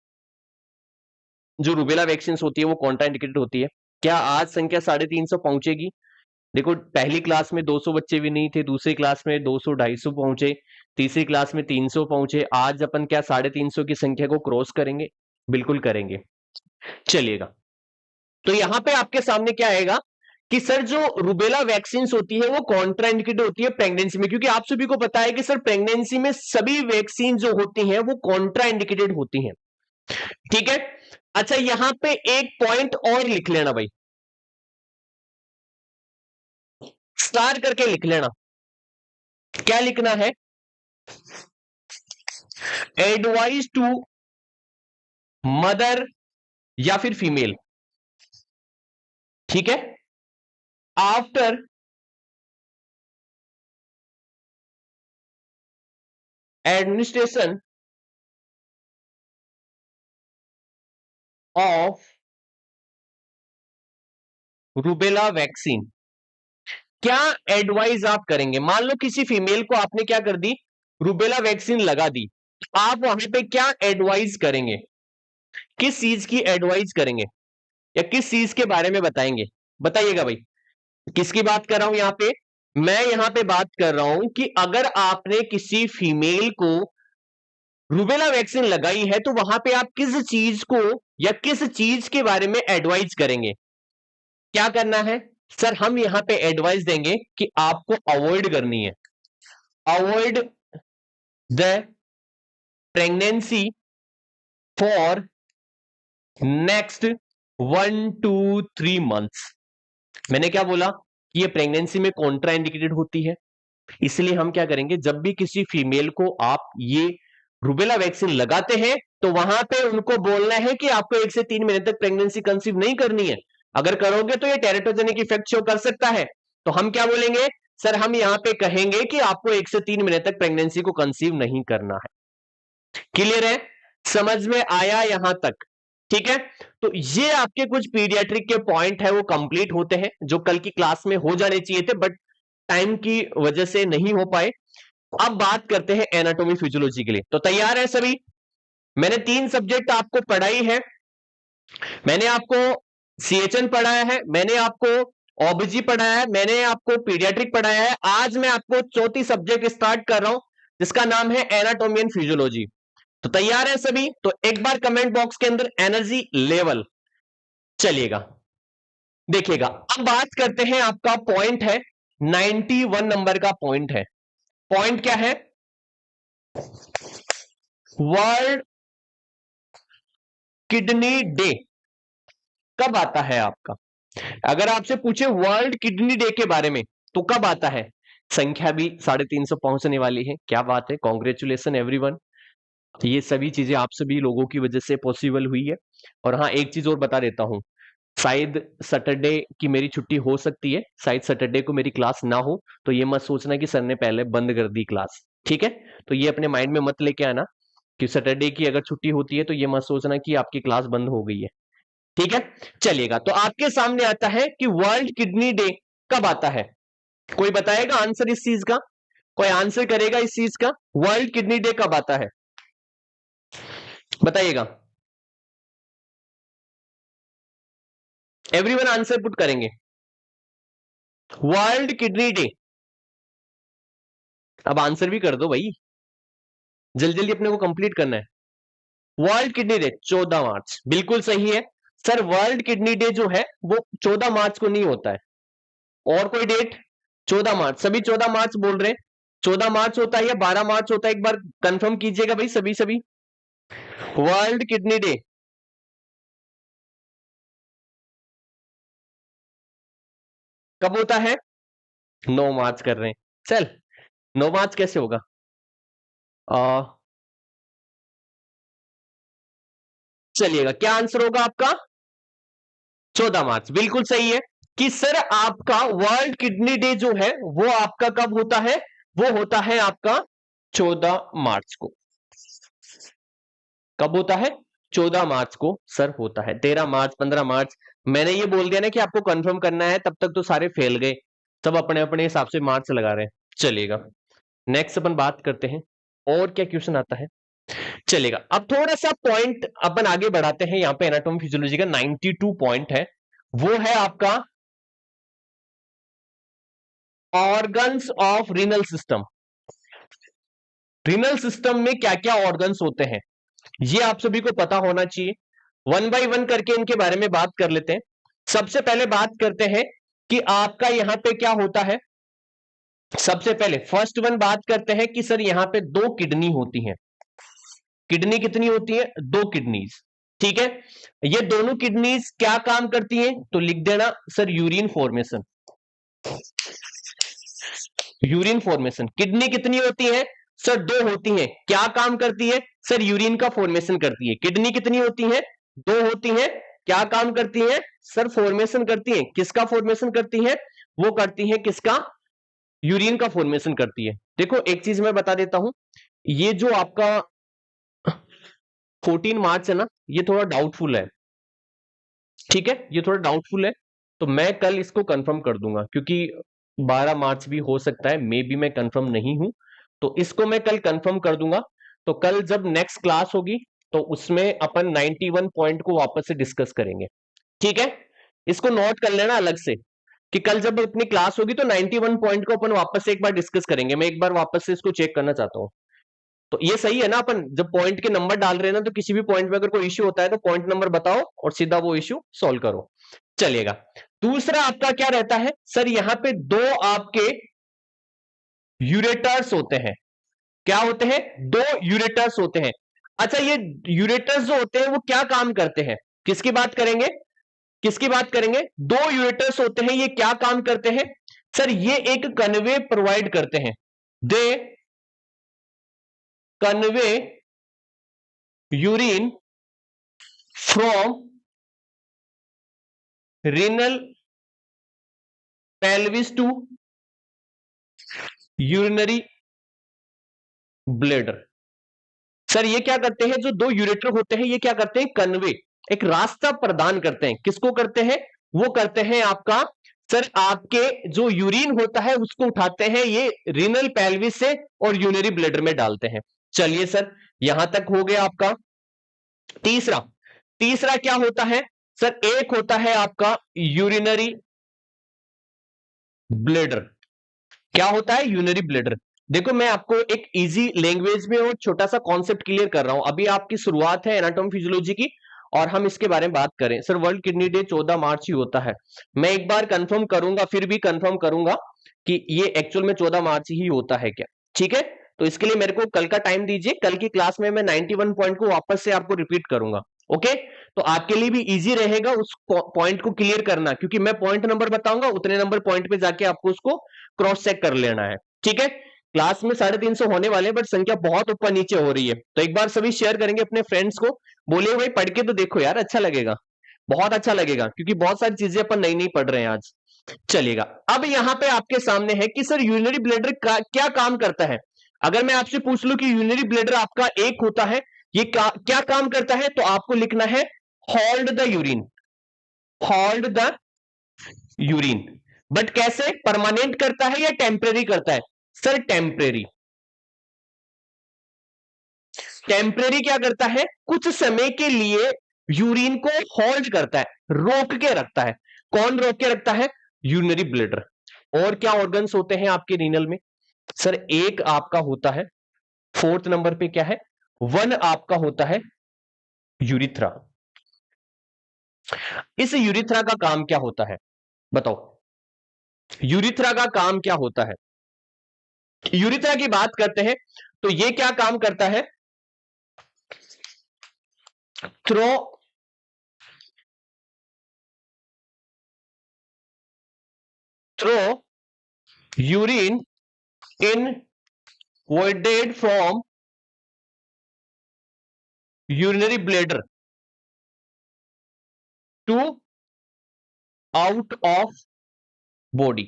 जो रूबेला वैक्सीन होती है वो कॉन्ट्रा इंडिकेटेड होती है। क्या आज संख्या 350 पहुंचेगी? देखो पहली क्लास में 200 बच्चे भी नहीं थे, दूसरी क्लास में 200-250 पहुंचे, तीसरी क्लास में 300 पहुंचे, आज अपन क्या 350 की संख्या को क्रॉस करेंगे? बिल्कुल करेंगे। चलिएगा, तो यहां पे आपके सामने क्या आएगा कि सर जो रूबेला वैक्सीन होती है वो कॉन्ट्रा इंडिकेटेड होती है प्रेगनेंसी में, क्योंकि आप सभी को पता है कि सर प्रेगनेंसी में सभी वैक्सीन जो होती हैं वो कॉन्ट्रा इंडिकेटेड होती हैं। ठीक है, अच्छा यहां पे एक पॉइंट और लिख लेना भाई, स्टार करके लिख लेना। क्या लिखना है, एडवाइस टू मदर या फिर फीमेल। ठीक है, after administration of rubella vaccine, क्या एडवाइस आप करेंगे? मान लो किसी फीमेल को आपने क्या कर दी, रूबेला वैक्सीन लगा दी, आप वहां पे क्या एडवाइस करेंगे, किस चीज की एडवाइस करेंगे या किस चीज के बारे में बताएंगे? बताइएगा भाई, किसकी बात कर रहा हूं यहां पे, मैं यहां पे बात कर रहा हूं कि अगर आपने किसी फीमेल को रूबेला वैक्सीन लगाई है तो वहां पे आप किस चीज को या किस चीज के बारे में एडवाइस करेंगे? क्या करना है सर, हम यहां पे एडवाइस देंगे कि आपको अवॉइड करनी है, avoid the pregnancy for next 1 to 3 months। मैंने क्या बोला कि ये प्रेगनेंसी में कॉन्ट्रा इंडिकेटेड होती है, इसलिए हम क्या करेंगे, जब भी किसी फीमेल को आप ये रूबेला वैक्सीन लगाते हैं तो वहां पे उनको बोलना है कि आपको 1 से 3 महीने तक प्रेगनेंसी कंसीव नहीं करनी है, अगर करोगे तो ये टेरेटोजेनिक इफेक्ट शो कर सकता है। तो हम क्या बोलेंगे सर, हम यहां पे कहेंगे कि आपको 1 से 3 महीने तक प्रेगनेंसी को कंसीव नहीं करना है। क्लियर है, समझ में आया यहां तक? ठीक है, तो ये आपके कुछ पीडियाट्रिक के पॉइंट है वो कंप्लीट होते हैं जो कल की क्लास में हो जाने चाहिए थे, बट टाइम की वजह से नहीं हो पाए। अब बात करते हैं एनाटॉमी फिजियोलॉजी के लिए, तो तैयार है सभी? मैंने 3 सब्जेक्ट आपको पढ़ाई है, मैंने आपको सीएचएन पढ़ाया है, मैंने आपको ओबीजी पढ़ाया है, मैंने आपको पीडियाट्रिक पढ़ाया है। आज मैं आपको चौथी सब्जेक्ट स्टार्ट कर रहा हूं जिसका नाम है एनाटॉमी एंड फिजियोलॉजी। तो तैयार है सभी? तो एक बार कमेंट बॉक्स के अंदर एनर्जी लेवल चलिएगा, देखिएगा। अब बात करते हैं, आपका पॉइंट है 91 नंबर का पॉइंट है। पॉइंट क्या है? वर्ल्ड किडनी डे कब आता है आपका? अगर आपसे पूछे वर्ल्ड किडनी डे के बारे में तो कब आता है? संख्या भी 350 पहुंचने वाली है। क्या बात है, कॉन्ग्रेचुलेशन एवरीवन। ये सभी चीजें आप सभी लोगों की वजह से पॉसिबल हुई है। और हाँ, एक चीज और बता देता हूं, शायद सैटरडे की मेरी छुट्टी हो सकती है, शायद सैटरडे को मेरी क्लास ना हो, तो ये मत सोचना कि सर ने पहले बंद कर दी क्लास, ठीक है? तो ये अपने माइंड में मत लेके आना कि सैटरडे की अगर छुट्टी होती है तो ये मत सोचना कि आपकी क्लास बंद हो गई है, ठीक है? चलिएगा, तो आपके सामने आता है कि वर्ल्ड किडनी डे कब आता है। कोई बताएगा आंसर इस चीज का? कोई आंसर करेगा इस चीज का? वर्ल्ड किडनी डे कब आता है, बताइएगा। एवरीवन आंसर पुट करेंगे। वर्ल्ड किडनी डे, अब आंसर भी कर दो भाई, जल्दी जल्दी अपने को कंप्लीट करना है। वर्ल्ड किडनी डे 14 मार्च, बिल्कुल सही है सर। वर्ल्ड किडनी डे जो है वो 14 मार्च को नहीं होता है। और कोई डेट? 14 मार्च, सभी 14 मार्च बोल रहे हैं। 14 मार्च होता है या 12 मार्च होता है, एक बार कंफर्म कीजिएगा भाई सभी सभी। वर्ल्ड किडनी डे कब होता है? 9 मार्च कर रहे हैं। चल 9 मार्च कैसे होगा? चलिएगा, क्या आंसर होगा आपका? 14 मार्च, बिल्कुल सही है कि सर आपका वर्ल्ड किडनी डे जो है वो आपका कब होता है? वो होता है आपका 14 मार्च को। कब होता है? 14 मार्च को सर होता है। 13 मार्च, 15 मार्च, मैंने ये बोल दिया ना कि आपको कंफर्म करना है, तब तक तो सारे फेल गए, सब अपने अपने हिसाब से मार्च लगा रहे हैं। चलिएगा, नेक्स्ट अपन बात करते हैं और क्या क्वेश्चन आता है। चलेगा, अब थोड़ा सा पॉइंट अपन आगे बढ़ाते हैं। यहां पे एनाटॉमी फिजियोलॉजी का 92 पॉइंट है, वो है आपका organs of renal system. Renal system में क्या क्या ऑर्गन्स होते हैं ये आप सभी को पता होना चाहिए। वन बाय वन करके इनके बारे में बात कर लेते हैं। सबसे पहले बात करते हैं कि आपका यहां पे क्या होता है। सबसे पहले फर्स्ट वन बात करते हैं कि सर यहां पे 2 किडनी होती हैं। किडनी कितनी होती है? 2 किडनीज, ठीक है। ये दोनों किडनीज क्या काम करती हैं? तो लिख देना sir urine formation. Urine formation. Kidney कितनी होती है? सर 2 होती हैं। क्या काम करती है? सर यूरिन का फॉर्मेशन करती है। किडनी कितनी होती है? 2 होती हैं। क्या काम करती है? सर फॉर्मेशन करती है। किसका फॉर्मेशन करती है? वो करती है किसका? यूरिन का फॉर्मेशन करती है। देखो एक चीज मैं बता देता हूं, ये जो आपका 14 मार्च है ना, ये थोड़ा डाउटफुल है, ठीक है, ये थोड़ा डाउटफुल है। तो मैं कल इसको कंफर्म कर दूंगा, क्योंकि 12 मार्च भी हो सकता है, मे बी मैं कंफर्म नहीं हूं, तो इसको मैं कल कंफर्म कर दूंगा। तो कल जब नेक्स्ट क्लास होगी तो उसमें अपन 91 पॉइंट को वापस से डिस्कस करेंगे, ठीक है। इसको नोट कर लेना अलग से कि कल जब अपनी क्लास होगी तो 91 पॉइंट को अपन वापस से एक बार डिस्कस करेंगे। मैं एक बार वापस से इसको चेक करना चाहता हूं। तो ये सही है ना, अपन जब पॉइंट के नंबर डाल रहे हैं ना, तो किसी भी पॉइंट में अगर कोई इश्यू होता है तो पॉइंट नंबर बताओ और सीधा वो इश्यू सॉल्व करो। चलिएगा, दूसरा आपका क्या रहता है? सर यहां पे 2 आपके यूरेटर्स होते हैं। क्या होते हैं? 2 यूरेटर्स होते हैं। अच्छा, ये यूरेटर्स जो होते हैं वो क्या काम करते हैं? किसकी बात करेंगे? किसकी बात करेंगे? 2 यूरेटर्स होते हैं, ये क्या काम करते हैं? सर ये एक कन्वे प्रोवाइड करते हैं। They convey urine from renal pelvis to urinary bladder। Sir ये क्या करते हैं? जो 2 यूरेटर होते हैं ये क्या करते हैं? कन्वे, एक रास्ता प्रदान करते हैं। किसको करते हैं? वो करते हैं आपका, सर आपके जो यूरिन होता है उसको उठाते हैं ये रीनल पेल्विस से और यूरिनरी ब्लैडर में डालते हैं। चलिए सर, यहां तक हो गया आपका। तीसरा, तीसरा क्या होता है? सर एक होता है आपका यूरिनरी ब्लैडर। क्या होता है? Urinary bladder. देखो मैं आपको एक इजी लैंग्वेज में और छोटा सा कॉन्सेप्ट क्लियर कर रहा हूं। अभी आपकी शुरुआत है एनाटॉमी फिजियोलॉजी की और हम इसके बारे में बात करें। Sir world kidney day 14 March ही होता है। मैं एक बार कंफर्म करूंगा, फिर भी कंफर्म करूंगा कि ये एक्चुअल में 14 मार्च ही होता है क्या। ठीक है, तो इसके लिए मेरे को कल का टाइम दीजिए। कल की क्लास में मैं 91 पॉइंट को वापस से आपको रिपीट करूंगा। ओके, तो आपके लिए भी इजी रहेगा उस पॉइंट को क्लियर करना, क्योंकि मैं पॉइंट नंबर बताऊंगा, उतने नंबर पॉइंट पे जाके आपको उसको क्रॉस चेक कर लेना है। ठीक है, क्लास में 350 होने वाले, बट संख्या बहुत ऊपर नीचे हो रही है, तो एक बार सभी शेयर करेंगे अपने फ्रेंड्स को। बोलिए भाई पढ़ के तो देखो यार, अच्छा लगेगा, बहुत अच्छा लगेगा, क्योंकि बहुत सारी चीजें अपन नई नई पढ़ रहे हैं आज। चलिएगा, अब यहां पे आपके सामने है कि सर यूरिनरी ब्लैडर का क्या काम करता है। अगर मैं आपसे पूछ लूं कि यूरिनरी ब्लैडर आपका एक होता है, ये क्या काम करता है, तो आपको लिखना है hold the urine, hold the urine. But कैसे, परमानेंट करता है या टेम्परेरी करता है। सर टेम्परेरी, टेम्परेरी क्या करता है, कुछ समय के लिए यूरिन को होल्ड करता है, रोक के रखता है। कौन रोक के रखता है, यूरिनरी ब्लैडर। और क्या ऑर्गन्स होते हैं आपके रीनल में, सर एक आपका होता है, फोर्थ नंबर पे क्या है, वन आपका होता है यूरिथ्रा। इस यूरिथ्रा का काम क्या होता है, बताओ, यूरिथ्रा का काम क्या होता है। यूरिथ्रा की बात करते हैं तो ये क्या काम करता है, throw urine in voided from urinary bladder to out of body।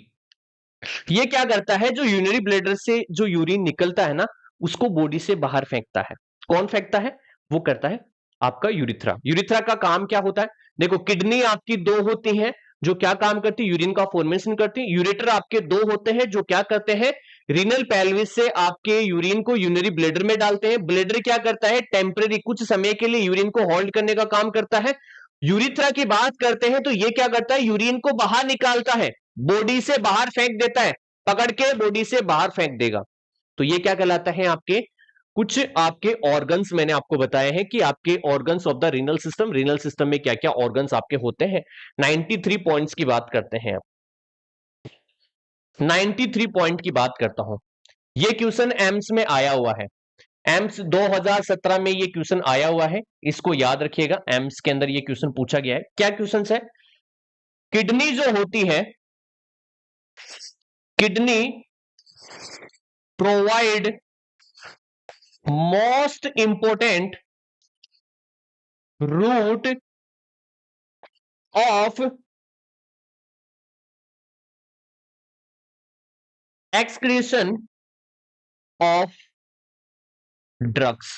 ये क्या करता है, जो यूरिनरी ब्लैडर से जो यूरिन निकलता है ना, उसको बॉडी से बाहर फेंकता है। कौन फेंकता है, वो करता है आपका यूरिथ्रा। यूरिथ्रा का काम क्या होता है, देखो किडनी आपकी दो होती हैं जो क्या काम करती है, यूरिन का फॉर्मेशन करती है। यूरेटर आपके दो होते हैं जो क्या करते हैं, रीनल पेल्विस से आपके यूरिन को यूरिनरी ब्लैडर में डालते हैं। ब्लैडर क्या करता है, टेम्परेरी कुछ समय के लिए यूरिन को होल्ड करने का काम करता है। यूरिथ्रा की बात करते हैं तो ये क्या करता है, यूरिन को बाहर निकालता है, बॉडी से बाहर फेंक देता है, पकड़ के बॉडी से बाहर फेंक देगा। तो ये क्या कहलाता है, आपके कुछ आपके ऑर्गन्स मैंने आपको बताए हैं कि आपके organs of the renal system, renal system में क्या क्या ऑर्गन्स आपके होते हैं। 93 पॉइंट्स की बात करते हैं, 93 पॉइंट की बात करता हूं। ये क्वेश्चन एम्स में आया हुआ है, एम्स 2017 में ये क्वेश्चन आया हुआ है, इसको याद रखिएगा। एम्स के अंदर ये क्वेश्चन पूछा गया है। क्या क्वेश्चन है, किडनी जो होती है, kidney provide most important route of excretion of drugs.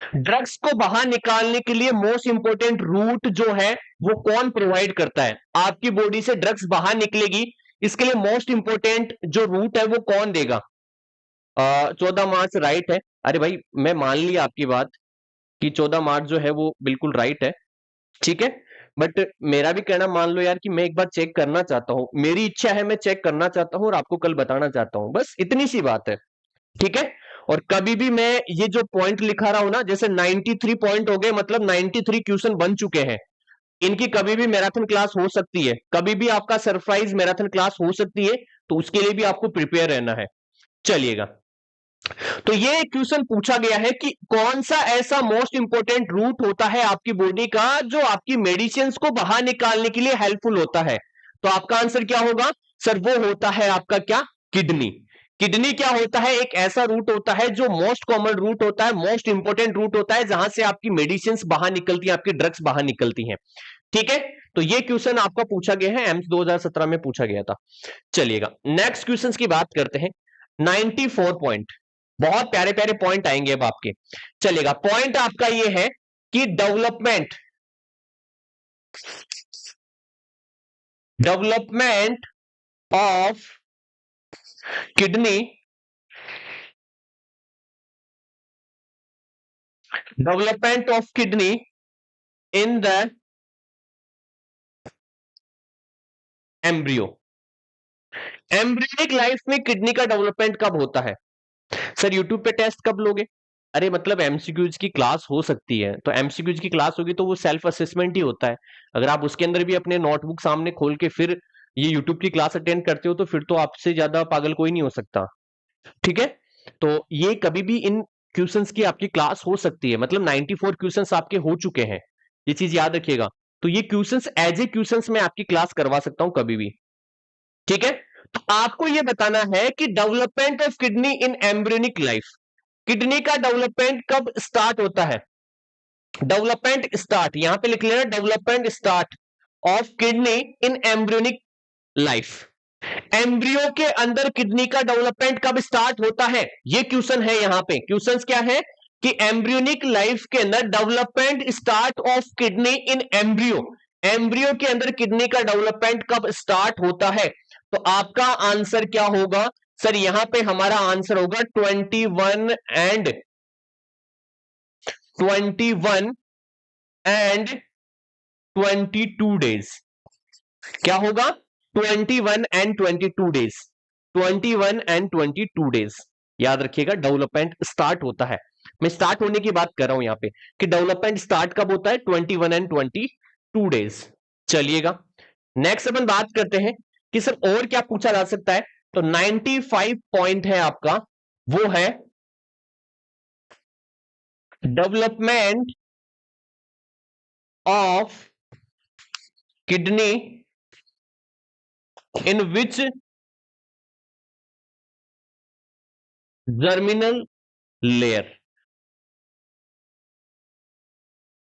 Drugs को बाहर निकालने के लिए मोस्ट इंपोर्टेंट रूट जो है वो कौन प्रोवाइड करता है, आपकी बॉडी से ड्रग्स बाहर निकलेगी, इसके लिए मोस्ट इंपोर्टेंट जो रूट है वो कौन देगा। 14 मार्च राइट है। अरे भाई मैं मान लिया आपकी बात कि 14 मार्च जो है वो बिल्कुल राइट है, ठीक है, बट मेरा भी कहना मान लो यार कि मैं एक बार चेक करना चाहता हूं, मेरी इच्छा है, मैं चेक करना चाहता हूं और आपको कल बताना चाहता हूं, बस इतनी सी बात है। ठीक है, और कभी भी मैं ये जो पॉइंट लिखा रहा हूं ना, जैसे 93 पॉइंट हो गए, मतलब 93 क्वेश्चन बन चुके हैं, इनकी कभी भी मैराथन क्लास हो सकती है, कभी भी आपका सरप्राइज मैराथन क्लास हो सकती है, तो उसके लिए भी आपको प्रिपेयर रहना है। चलिएगा, तो ये क्वेश्चन पूछा गया है कि कौन सा ऐसा मोस्ट इंपोर्टेंट रूट होता है आपकी बॉडी का जो आपकी मेडिसिन को बाहर निकालने के लिए हेल्पफुल होता है। तो आपका आंसर क्या होगा, सर वो होता है आपका क्या, किडनी। किडनी क्या होता है, एक ऐसा रूट होता है जो मोस्ट कॉमन रूट होता है, मोस्ट इंपोर्टेंट रूट होता है, जहां से आपकी मेडिसिन बाहर निकलती है, आपकी ड्रग्स बाहर निकलती हैं। ठीक है, तो ये क्वेश्चन आपका पूछा गया है, एम्स 2017 में पूछा गया था। चलिएगा, नेक्स्ट क्वेश्चन की बात करते हैं। 94 पॉइंट, बहुत प्यारे प्यारे पॉइंट आएंगे अब आपके। चलेगा, पॉइंट आपका ये है कि development of kidney, development of kidney in the embryo. Embryonic life में किडनी का डेवलपमेंट कब होता है, सर यूट्यूब पे टेस्ट कब लोगे? अरे मतलब एमसीक्यूज की क्लास हो सकती है, तो एमसीक्यूज की क्लास होगी तो वो सेल्फ असेसमेंट ही होता है। अगर आप उसके अंदर भी अपने नोटबुक सामने खोल के फिर ये यूट्यूब की क्लास अटेंड करते हो तो फिर तो आपसे ज्यादा पागल कोई नहीं हो सकता। ठीक है, तो ये कभी भी इन क्वेश्चंस की आपकी क्लास हो सकती है, मतलब 94 क्वेश्चंस आपके हो चुके हैं, ये चीज याद रखिएगा। तो ये क्वेश्चंस एज ए क्वेश्चंस मैं आपकी क्लास करवा सकता हूं कभी भी। ठीक है, तो आपको यह बताना है कि development of kidney in embryonic life, kidney का डेवलपमेंट कब स्टार्ट होता है? डेवलपमेंट स्टार्ट यहां पे लिख लेना, development start of kidney in embryonic life. Embryo के अंदर किडनी का डेवलपमेंट कब स्टार्ट होता है, ये क्वेश्चन है। यहां पे क्वेश्चन क्या है कि एम्ब्रियोनिक लाइफ के अंदर development start of kidney in embryo, embryo के अंदर किडनी का डेवलपमेंट कब स्टार्ट होता है? तो आपका आंसर क्या होगा सर? यहां पे हमारा आंसर होगा 21 एंड 22 डेज। क्या होगा? 21 एंड 22 डेज, 21 एंड 22 डेज। याद रखिएगा डेवलपमेंट स्टार्ट होता है, मैं स्टार्ट होने की बात कर रहा हूं यहां पे कि डेवलपमेंट स्टार्ट कब होता है? 21 एंड 22 डेज। चलिएगा नेक्स्ट अपन बात करते हैं कि सर और क्या पूछा जा सकता है। तो 95 पॉइंट है आपका, वो है development of kidney in which germinal layer.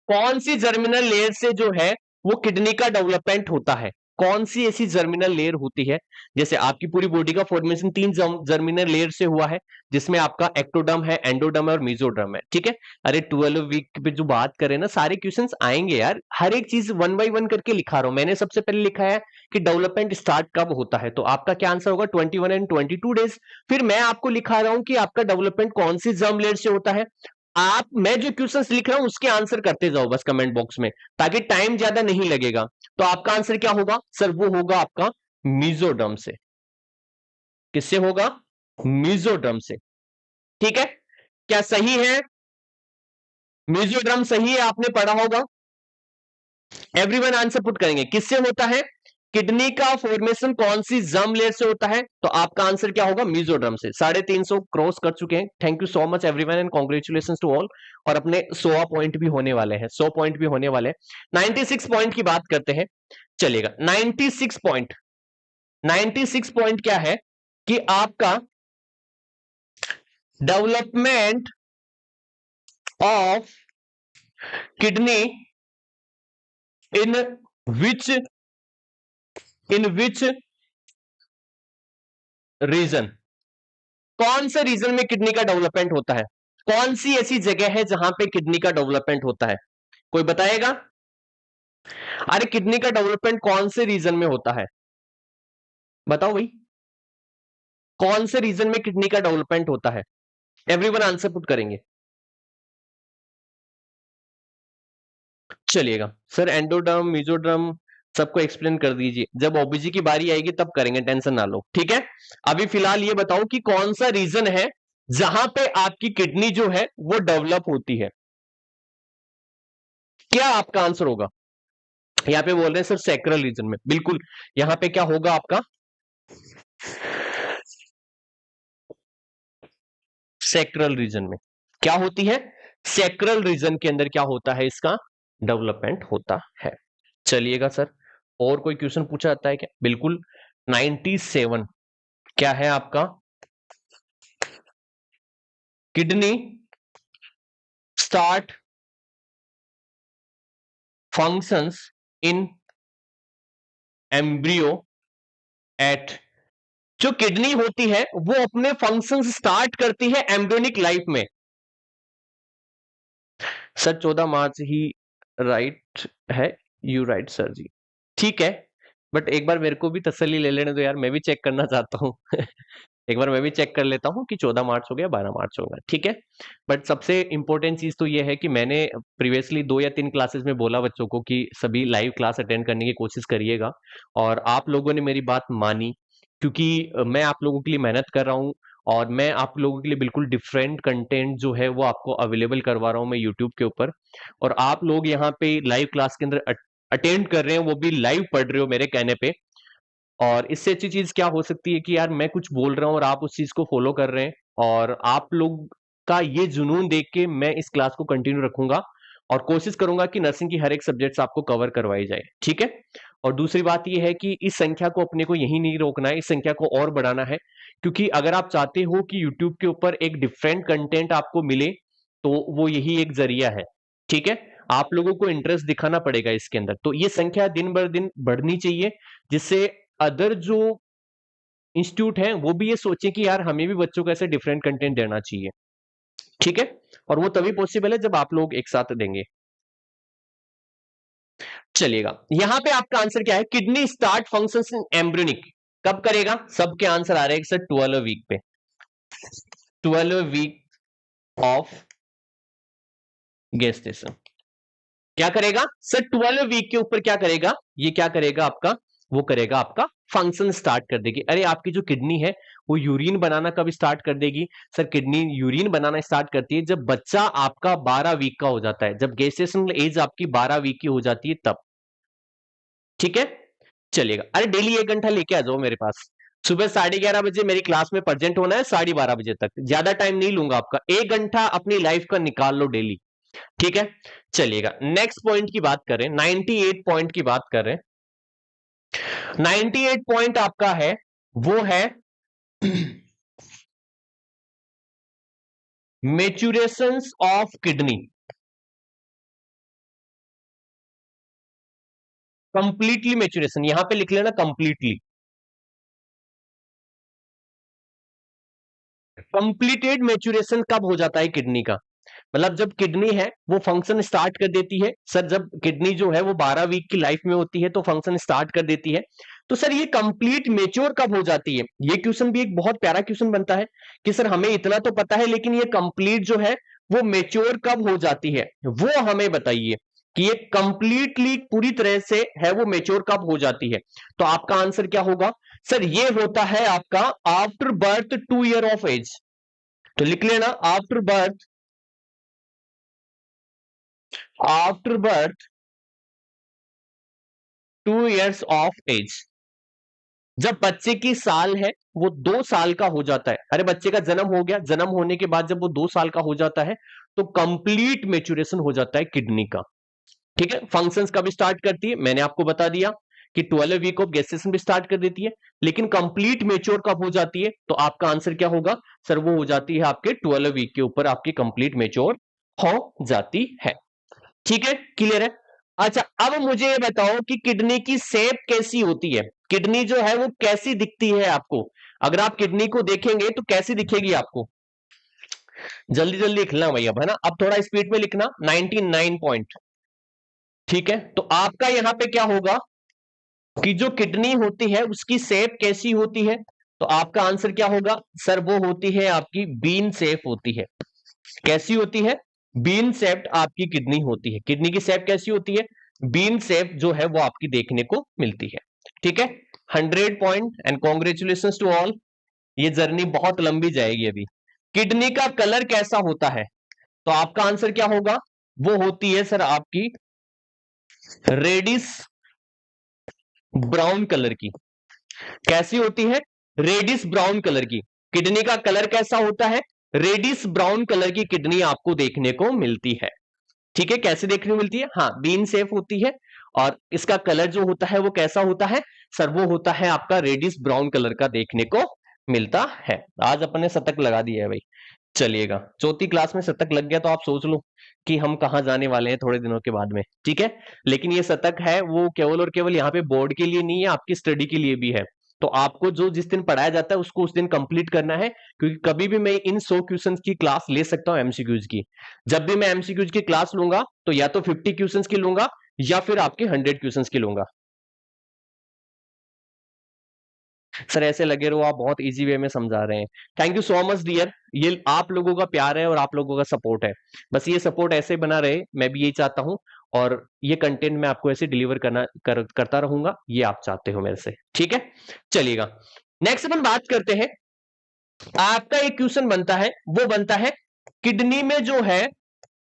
कौन सी जर्मिनल लेयर से जो है वो किडनी का डेवलपमेंट होता है? कौन सी ऐसी जर्मिनल लेयर होती है? जैसे आपकी पूरी बॉडी का फॉर्मेशन 3 जर्मिनल लेयर से हुआ है, जिसमें आपका एक्टोडर्म है, एंडोडर्म है और मेसोडर्म है। ठीक है, अरे 12 वीक पे जो बात करें ना, सारे क्वेश्चंस आएंगे यार, हर एक चीज 1 बाय 1 करके लिखा रहा हूं। मैंने सबसे पहले लिखा है कि डेवलपमेंट स्टार्ट कब होता है, तो आपका क्या आंसर होगा? 21 एंड 22 डेज। फिर मैं आपको लिखा रहा हूं कि आपका डेवलपमेंट कौन सी जर्म लेयर से होता है। आप, मैं जो क्वेश्चंस लिख रहा हूं उसके आंसर करते जाओ बस कमेंट बॉक्स में, ताकि टाइम ज्यादा नहीं लगेगा। तो आपका आंसर क्या होगा सर? वो होगा आपका मीजोडर्म से। किससे होगा? मीजोडर्म से। ठीक है, क्या सही है? मीजोडर्म सही है, आपने पढ़ा होगा। एवरीवन आंसर पुट करेंगे। किससे होता है? किडनी का फॉर्मेशन कौन सी जर्म लेयर से होता है? तो आपका आंसर क्या होगा? मीजोडर्म से। 350 क्रॉस कर चुके हैं। Thank you so much everyone and congratulation to all. और अपने 100 पॉइंट भी होने वाले हैं, 100 पॉइंट भी होने वाले हैं। 96 पॉइंट की बात करते हैं, चलेगा। 96 पॉइंट, 96 पॉइंट क्या है कि आपका development of kidney in which region, कौन से रीजन में किडनी का डेवलपमेंट होता है? कौन सी ऐसी जगह है जहां पे किडनी का डेवलपमेंट होता है? कोई बताएगा? अरे किडनी का डेवलपमेंट कौन से रीजन में होता है? बताओ भाई, कौन से रीजन में किडनी का डेवलपमेंट होता है? एवरीवन आंसर पुट करेंगे। चलिएगा सर, एंडोडर्म, मेसोडर्म सबको एक्सप्लेन कर दीजिए, जब ओबीजी की बारी आएगी तब करेंगे, टेंशन ना लो। ठीक है, अभी फिलहाल ये बताओ कि कौन सा रीजन है जहां पे आपकी किडनी जो है वो डेवलप होती है? क्या आपका आंसर होगा? यहां पे बोल रहे हैं सर सैक्रल रीजन में। बिल्कुल, यहां पे क्या होगा आपका? सैक्रल रीजन में क्या होती है? सैक्रल रीजन के अंदर क्या होता है? इसका डेवलपमेंट होता है। चलिएगा सर, और कोई क्वेश्चन पूछा जाता है क्या? बिल्कुल। 97 क्या है आपका? Kidney start functions in embryo at, जो किडनी होती है वो अपने फंक्शंस स्टार्ट करती है एम्ब्रियोनिक लाइफ में। सर 14 मार्च ही राइट है, यू राइट सर जी। ठीक है, बट एक बार मेरे को भी तसल्ली ले लेने दो यार, मैं भी चेक करना चाहता हूँ। एक बार मैं भी चेक कर लेता हूँ कि 14 मार्च हो गया, 12 मार्च होगा। ठीक है, बट सबसे इंपॉर्टेंट चीज तो ये है कि मैंने प्रीवियसली 2 या 3 क्लासेस में बोला बच्चों को कि सभी लाइव क्लास अटेंड करने की कोशिश करिएगा, और आप लोगों ने मेरी बात मानी, क्योंकि मैं आप लोगों के लिए मेहनत कर रहा हूँ। और मैं आप लोगों के लिए बिल्कुल डिफरेंट कंटेंट जो है वो आपको अवेलेबल करवा रहा हूं मैं यूट्यूब के ऊपर। और आप लोग यहाँ पे लाइव क्लास के अंदर अटेंड कर रहे हैं, वो भी लाइव पढ़ रहे हो मेरे कहने पे। और इससे अच्छी चीज क्या हो सकती है कि यार मैं कुछ बोल रहा हूं और आप उस चीज को फॉलो कर रहे हैं, और आप लोग का ये जुनून देख के मैं इस क्लास को कंटिन्यू रखूंगा और कोशिश करूंगा कि नर्सिंग की हर एक सब्जेक्ट्स आपको कवर करवाई जाए, ठीक है। और दूसरी बात यह है कि इस संख्या को अपने को यही नहीं रोकना है, इस संख्या को और बढ़ाना है, क्योंकि अगर आप चाहते हो कि यूट्यूब के ऊपर एक डिफरेंट कंटेंट आपको मिले तो वो यही एक जरिया है, ठीक है। आप लोगों को इंटरेस्ट दिखाना पड़ेगा इसके अंदर, तो ये संख्या दिन बर दिन बढ़नी चाहिए, जिससे अदर जो इंस्टीट्यूट हैं वो भी ये सोचे कि यार हमें भी बच्चों को ऐसे डिफरेंट कंटेंट देना चाहिए, ठीक है। और वो तभी पॉसिबल है जब आप लोग एक साथ देंगे। चलिएगा, यहां पे आपका आंसर क्या है, किडनी स्टार्ट फंक्शंस इन एम्ब्रियोनिक कब करेगा? सबके आंसर आ रहे हैं सर 12 वीक पे, 12 वीक ऑफ गेस्टेशन। क्या करेगा सर? 12 वीक के ऊपर क्या करेगा? ये क्या करेगा आपका? वो करेगा आपका फंक्शन स्टार्ट कर देगी। अरे आपकी जो किडनी है वो यूरिन बनाना कब स्टार्ट कर देगी? सर किडनी यूरिन बनाना स्टार्ट करती है जब बच्चा आपका 12 वीक का हो जाता है, जब गेस्टेशनल एज आपकी 12 वीक की हो जाती है तब, ठीक है। चलिएगा, अरे डेली 1 घंटा लेके आ जाओ मेरे पास, सुबह 11:30 बजे मेरी क्लास में प्रेजेंट होना है, 12:30 बजे तक, ज्यादा टाइम नहीं लूंगा आपका, 1 घंटा अपनी लाइफ का निकाल लो डेली, ठीक है। चलिएगा, नेक्स्ट पॉइंट की बात करें, 98 पॉइंट की बात करें। 98 पॉइंट आपका है, वो है मेच्योरेशंस ऑफ किडनी, कंप्लीटली मेच्योरेशन, यहां पे लिख लेना कंप्लीटली। कंप्लीटेड मेच्योरेशन कब हो जाता है किडनी का? मतलब जब किडनी है वो फंक्शन स्टार्ट कर देती है। सर जब किडनी जो है वो 12 वीक की लाइफ में होती है तो फंक्शन स्टार्ट कर देती है। तो सर ये कंप्लीट मेच्योर कब हो जाती है? ये क्वेश्चन भी एक बहुत प्यारा क्वेश्चन बनता है कि सर हमें इतना तो पता है, लेकिन ये कंप्लीट जो है वो मेच्योर कब हो जाती है, वो हमें बताइए कि ये कंप्लीटली पूरी तरह से है वो मेच्योर कब हो जाती है। तो आपका आंसर क्या होगा? सर ये होता है आपका after birth 2 year of age. तो लिख लेना after birth, after birth 2 years of age. जब बच्चे की साल है वो 2 साल का हो जाता है, अरे बच्चे का जन्म हो गया, जन्म होने के बाद जब वो 2 साल का हो जाता है तो कंप्लीट मेच्योरेशन हो जाता है किडनी का, ठीक है। फंक्शंस कब स्टार्ट करती है मैंने आपको बता दिया कि 12 वीक ऑफ गेस्टेशन भी स्टार्ट कर देती है, लेकिन कंप्लीट मेच्योर कब हो जाती है? तो आपका आंसर क्या होगा? सर वो हो जाती है आपके 12 वीक के ऊपर आपकी कंप्लीट मेच्योर हो जाती है, ठीक है, क्लियर है। अच्छा अब मुझे ये बताओ कि किडनी की शेप कैसी होती है, किडनी जो है वो कैसी दिखती है आपको? अगर आप किडनी को देखेंगे तो कैसी दिखेगी आपको? जल्दी जल्दी लिखना भैया, है ना, अब थोड़ा स्पीड में लिखना। 99 पॉइंट, ठीक है। तो आपका यहां पे क्या होगा कि जो किडनी होती है उसकी शेप कैसी होती है? तो आपका आंसर क्या होगा? सर वो होती है आपकी बीन शेप होती है। कैसी होती है? बीन शेप्ड आपकी किडनी होती है। किडनी की शेप कैसी होती है? बीन शेप जो है वो आपकी देखने को मिलती है, ठीक है। 100 point and congratulation to all. ये जर्नी बहुत लंबी जाएगी अभी। किडनी का कलर कैसा होता है? तो आपका आंसर क्या होगा? वो होती है सर आपकी रेडिश ब्राउन कलर की। कैसी होती है? रेडिश ब्राउन कलर की। किडनी का कलर कैसा होता है? रेडिश ब्राउन कलर की किडनी आपको देखने को मिलती है, ठीक है। कैसे देखने को मिलती है? हाँ, बीन शेप होती है, और इसका कलर जो होता है वो कैसा होता है? सर वो होता है आपका रेडिश ब्राउन कलर का देखने को मिलता है। आज अपने शतक लगा दिया है भाई। चलिएगा, चौथी क्लास में शतक लग गया तो आप सोच लो कि हम कहां जाने वाले हैं थोड़े दिनों के बाद में, ठीक है। लेकिन ये शतक है वो केवल और केवल यहाँ पे बोर्ड के लिए नहीं है, आपकी स्टडी के लिए भी है। तो आपको जो जिस दिन पढ़ाया जाता है उसको उस दिन कंप्लीट करना है, क्योंकि कभी भी मैं इन 100 क्वेश्चंस की क्लास ले सकता हूं एमसीक्यूज की। जब भी मैं एमसीक्यूज की क्लास लूंगा तो या तो 50 क्वेश्चंस की लूंगा या फिर आपके 100 क्वेश्चंस की लूंगा। सर ऐसे लगे रहो, आप बहुत इजी वे में समझा रहे हैं। Thank you so much dear, ये आप लोगों का प्यार है और आप लोगों का सपोर्ट है। बस ये सपोर्ट ऐसे बना रहे, मैं भी यही चाहता हूं, और ये कंटेंट मैं आपको ऐसे डिलीवर करता रहूंगा, ये आप चाहते हो मेरे से, ठीक है। चलिएगा, नेक्स्ट अपन बात करते हैं आपका एक क्वेश्चन बनता है, वो बनता है किडनी में जो है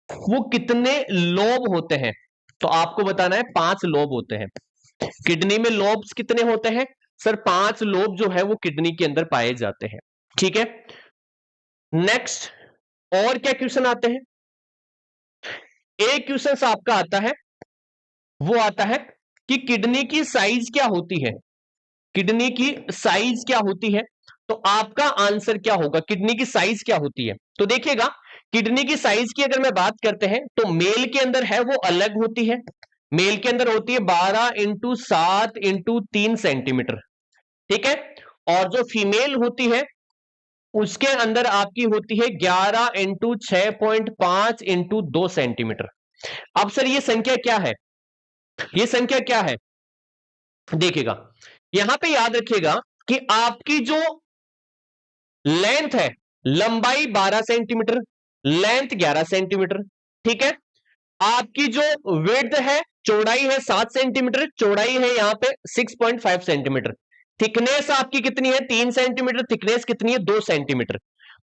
वो कितने लोब होते हैं। तो आपको बताना है 5 लोब होते हैं। किडनी में लोब्स कितने होते हैं सर? 5 लोब जो है वो किडनी के अंदर पाए जाते हैं। ठीक है, नेक्स्ट और क्या क्वेश्चन आते हैं? एक क्वेश्चन आपका आता है, वो आता है कि किडनी की साइज क्या होती है। किडनी की साइज क्या होती है? तो आपका आंसर क्या होगा? किडनी की साइज क्या होती है? तो देखिएगा, किडनी की साइज की अगर मैं बात करते हैं तो मेल के अंदर है वो अलग होती है। मेल के अंदर होती है 12x7x3 सेंटीमीटर। ठीक है, और जो फीमेल होती है उसके अंदर आपकी होती है 11x6.5x2 सेंटीमीटर। अब सर ये संख्या क्या है? ये संख्या क्या है? देखिएगा, यहां पे याद रखिएगा कि आपकी जो लेंथ है, लंबाई 12 सेंटीमीटर, लेंथ 11 सेंटीमीटर। ठीक है, आपकी जो विड्थ है, चौड़ाई है 7 सेंटीमीटर, चौड़ाई है यहां पे 6.5 सेंटीमीटर। थिकनेस आपकी कितनी है? 3 सेंटीमीटर। थिकनेस कितनी है? 2 सेंटीमीटर।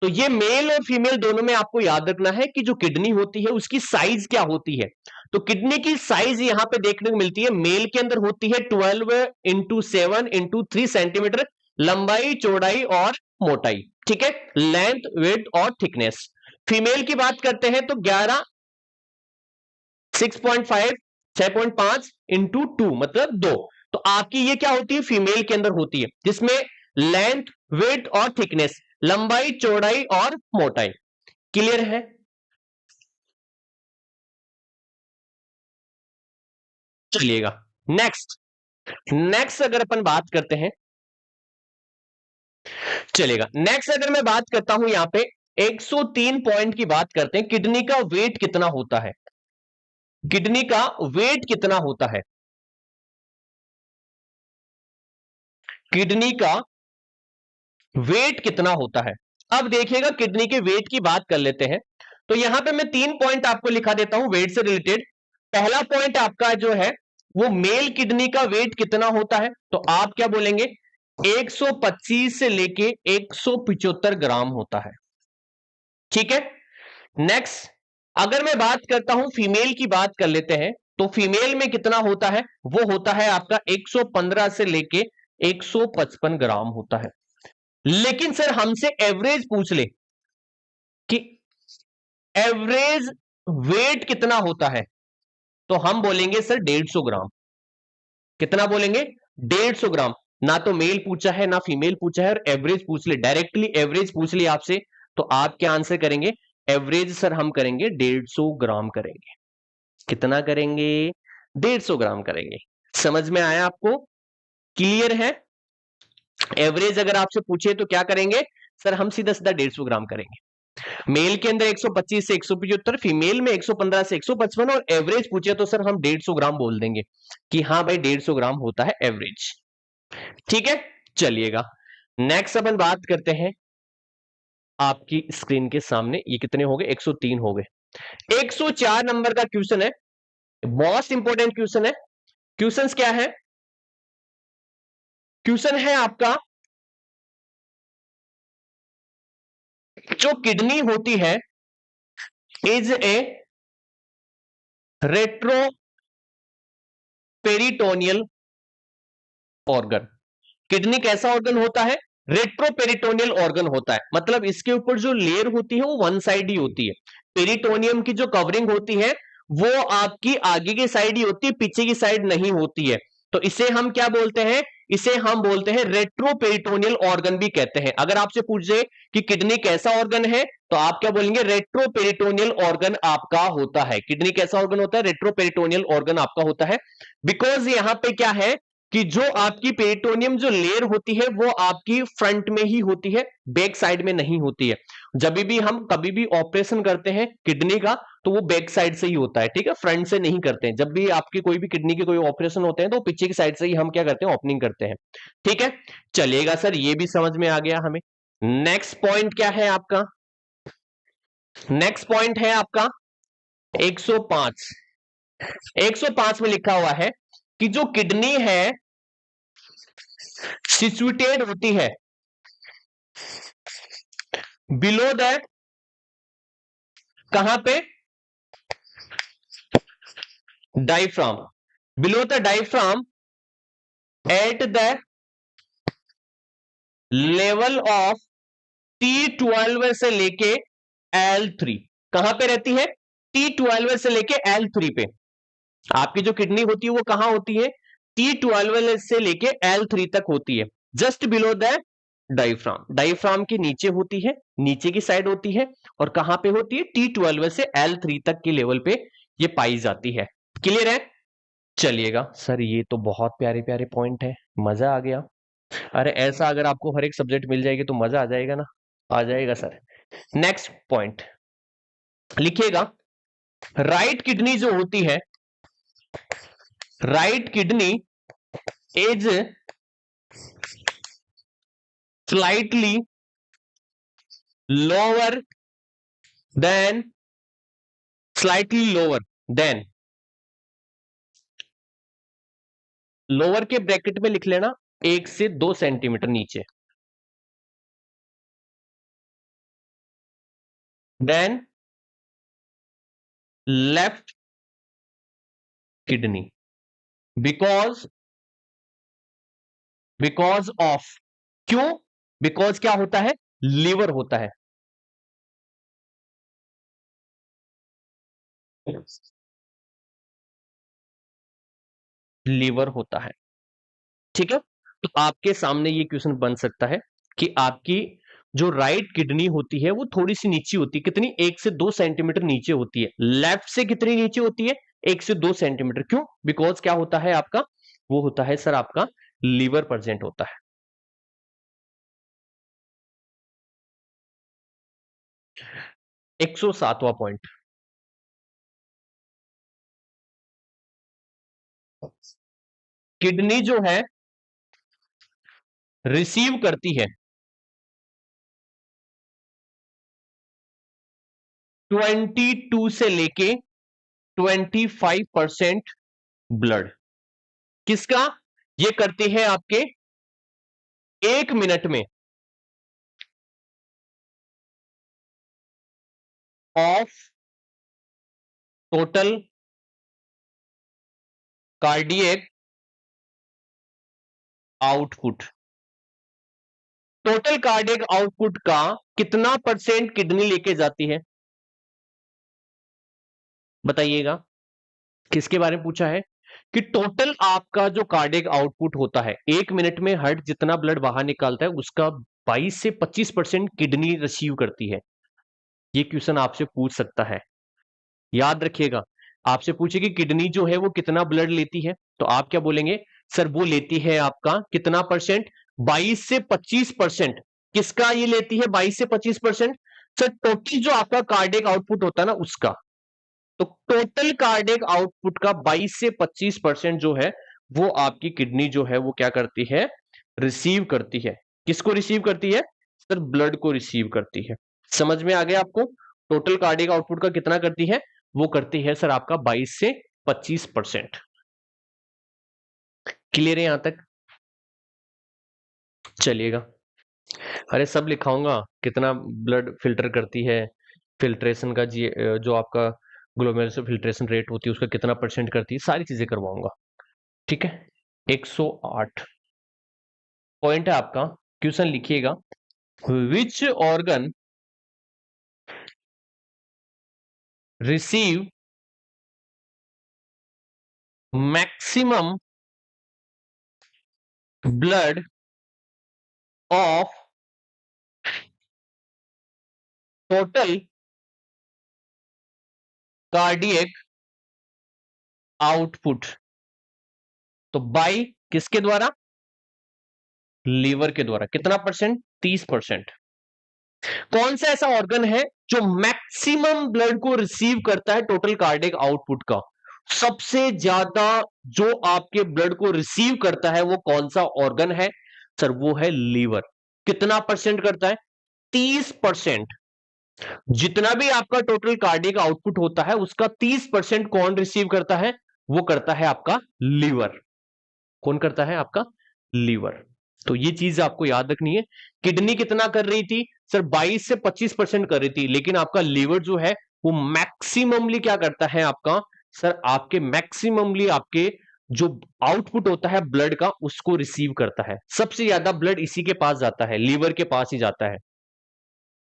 तो ये मेल और फीमेल दोनों में आपको याद रखना है कि जो किडनी होती है उसकी साइज क्या होती है। तो किडनी की साइज यहां पे देखने को मिलती है, मेल के अंदर होती है 12x7x3 सेंटीमीटर, लंबाई, चौड़ाई और मोटाई। ठीक है, लेंथ, विड्थ और थिकनेस। फीमेल की बात करते हैं तो 6.5 6.5 इंटू 2 मतलब 2। तो आपकी ये क्या होती है? फीमेल के अंदर होती है, जिसमें लेंथ, विड्थ और थिकनेस, लंबाई, चौड़ाई और मोटाई। क्लियर है? चलिएगा, नेक्स्ट नेक्स्ट अगर अपन बात करते हैं, चलेगा, नेक्स्ट अगर मैं बात करता हूं यहां पे 103 पॉइंट की बात करते हैं, किडनी का वेट कितना होता है? किडनी का वेट कितना होता है? किडनी का वेट कितना होता है? अब देखिएगा, किडनी के वेट की बात कर लेते हैं। तो यहां पे मैं 3 पॉइंट आपको लिखा देता हूं वेट से रिलेटेड। पहला पॉइंट आपका जो है वो मेल किडनी का वेट कितना होता है। तो आप क्या बोलेंगे? 125 से लेके 175 ग्राम होता है। ठीक है, नेक्स्ट अगर मैं बात करता हूं फीमेल की, बात कर लेते हैं। तो फीमेल में कितना होता है? वो होता है आपका 115 से लेके 155 ग्राम होता है। लेकिन सर हमसे एवरेज पूछ ले कि एवरेज वेट कितना होता है, तो हम बोलेंगे सर 150 ग्राम। कितना बोलेंगे? 150 ग्राम। ना तो मेल पूछा है ना फीमेल पूछा है, और एवरेज पूछ ले, डायरेक्टली एवरेज पूछ लिया आपसे, तो आप क्या आंसर करेंगे? एवरेज सर हम करेंगे 150 ग्राम करेंगे। कितना करेंगे? 150 ग्राम करेंगे। समझ में आया आपको? क्लियर है? एवरेज अगर आपसे पूछे तो क्या करेंगे सर? हम सीधा सीधा 150 ग्राम करेंगे। मेल के अंदर 125 से 175, फीमेल में 115 से 155, और एवरेज पूछे तो सर हम 150 ग्राम बोल देंगे कि हाँ भाई 150 ग्राम होता है एवरेज। ठीक है, चलिएगा, नेक्स्ट अपन बात करते हैं। आपकी स्क्रीन के सामने ये कितने हो गए? 103 हो गए। 104 नंबर का क्वेश्चन है, मोस्ट इंपोर्टेंट क्वेश्चन है। क्वेश्चन क्या है? क्वेश्चन है आपका, जो किडनी होती है is a retroperitoneal organ. Kidney कैसा ऑर्गन होता है? रेट्रोपेरिटोनियल ऑर्गन होता है। मतलब इसके ऊपर जो लेयर होती है वो वन साइड ही होती है। पेरिटोनियम की जो कवरिंग होती है वो आपकी आगे की साइड ही होती है, पीछे की साइड नहीं होती है। तो इसे हम क्या बोलते हैं? इसे हम बोलते हैं रेट्रोपेरिटोनियल ऑर्गन भी कहते हैं। अगर आपसे पूछ जाए कि किडनी कैसा ऑर्गन है, तो आप क्या बोलेंगे? रेट्रोपेरिटोनियल ऑर्गन आपका होता है। किडनी कैसा ऑर्गन होता है? रेट्रोपेरिटोनियल ऑर्गन आपका होता है। बिकॉज यहां पे क्या है कि जो आपकी पेरिटोनियम जो लेयर होती है वो आपकी फ्रंट में ही होती है, बैक साइड में नहीं होती है। जब भी हम कभी भी ऑपरेशन करते हैं किडनी का, तो वो बैक साइड से ही होता है। ठीक है, फ्रंट से नहीं करते हैं। जब भी आपकी कोई भी किडनी के कोई ऑपरेशन होते हैं तो पीछे की साइड से ही हम क्या करते हैं? ओपनिंग करते हैं। ठीक है, चलिएगा सर, ये भी समझ में आ गया हमें। नेक्स्ट पॉइंट क्या है आपका? नेक्स्ट पॉइंट है आपका 105। 105 में लिखा हुआ है कि जो किडनी है सिचुएटेड होती है, बिलो दैट, कहां पे? Diaphragm, below the diaphragm at the level of T12 से लेके L3, कहां पे रहती है? T12 से लेके L3 पे। आपकी जो किडनी होती है वो कहां होती है? T12 से लेके L3 तक होती है, just below the diaphragm. Diaphragm के नीचे होती है, नीचे की साइड होती है, और कहां पे होती है? T12 से L3 तक के लेवल पे ये पाई जाती है। क्लियर है? चलिएगा सर, ये तो बहुत प्यारे प्यारे पॉइंट है, मजा आ गया। अरे ऐसा अगर आपको हर एक सब्जेक्ट मिल जाएगी तो मजा आ जाएगा ना, आ जाएगा सर। नेक्स्ट पॉइंट लिखिएगा, राइट किडनी जो होती है, right kidney is slightly lower than, slightly lower than, lower के ब्रैकेट में लिख लेना 1 से 2 सेंटीमीटर नीचे, then left kidney, because of, क्यों? बिकॉज क्या होता है? लीवर होता है। लीवर होता है, ठीक है। तो आपके सामने ये क्वेश्चन बन सकता है कि आपकी जो राइट किडनी होती है वो थोड़ी सी नीचे होती है, कितनी? 1 से 2 सेंटीमीटर नीचे होती है। लेफ्ट से कितनी नीचे होती है? 1 से 2 सेंटीमीटर। क्यों? बिकॉज क्या होता है आपका? वो होता है सर आपका लीवर प्रेजेंट होता है। 107वां पॉइंट, किडनी जो है रिसीव करती है 22 से लेके 25% ब्लड, किसका? ये करती है आपके 1 मिनट में of total cardiac output. Total cardiac output का कितना परसेंट किडनी लेके जाती है? बताइएगा। किसके बारे में पूछा है? कि टोटल आपका जो कार्डियक आउटपुट होता है 1 मिनट में हार्ट जितना ब्लड बाहर निकालता है उसका 22 से 25% किडनी रिसीव करती है। ये क्वेश्चन आपसे पूछ सकता है, याद रखिएगा। आपसे पूछे कि किडनी जो है वो कितना ब्लड लेती है, तो आप क्या बोलेंगे? सर वो लेती है आपका कितना परसेंट? 22 से 25%। किसका ये लेती है 22 से 25%? सर टोटल जो आपका कार्डियक आउटपुट होता है ना उसका। तो टोटल कार्डियक आउटपुट का 22 से 25% जो है वो आपकी किडनी जो है वो क्या करती है? रिसीव करती है। किसको रिसीव करती है? सर ब्लड को रिसीव करती है। समझ में आ गया आपको? टोटल कार्डियक आउटपुट का कितना करती है? वो करती है सर आपका 22 से 25%। क्लियर है यहां तक? चलिएगा। अरे सब लिखाऊंगा, कितना ब्लड फिल्टर करती है, फिल्ट्रेशन का जो आपका ग्लोमेरुलर फिल्ट्रेशन रेट होती है उसका कितना परसेंट करती है, सारी चीजें करवाऊंगा। ठीक है। 108 पॉइंट है आपका। क्वेश्चन लिखिएगा, which organ receive maximum blood of total cardiac output? तो बाई किसके द्वारा? लीवर के द्वारा। कितना परसेंट? 30%। कौन सा ऐसा ऑर्गन है जो मैक्सिमम ब्लड को रिसीव करता है टोटल कार्डियक आउटपुट का? सबसे ज्यादा जो आपके ब्लड को रिसीव करता है वो कौन सा ऑर्गन है? सर वो है लीवर। कितना परसेंट करता है? 30%। जितना भी आपका टोटल कार्डियक आउटपुट होता है उसका 30% कौन रिसीव करता है? वो करता है आपका लीवर। कौन करता है? आपका लीवर। तो ये चीज आपको याद रखनी है। किडनी कितना कर रही थी सर? 22 से 25% कर रही थी, लेकिन आपका लीवर जो है वो मैक्सिममली क्या करता है आपका सर? आपके मैक्सिममली आपके जो आउटपुट होता है ब्लड का उसको रिसीव करता है। सबसे ज्यादा ब्लड इसी के पास जाता है, लीवर के पास ही जाता है।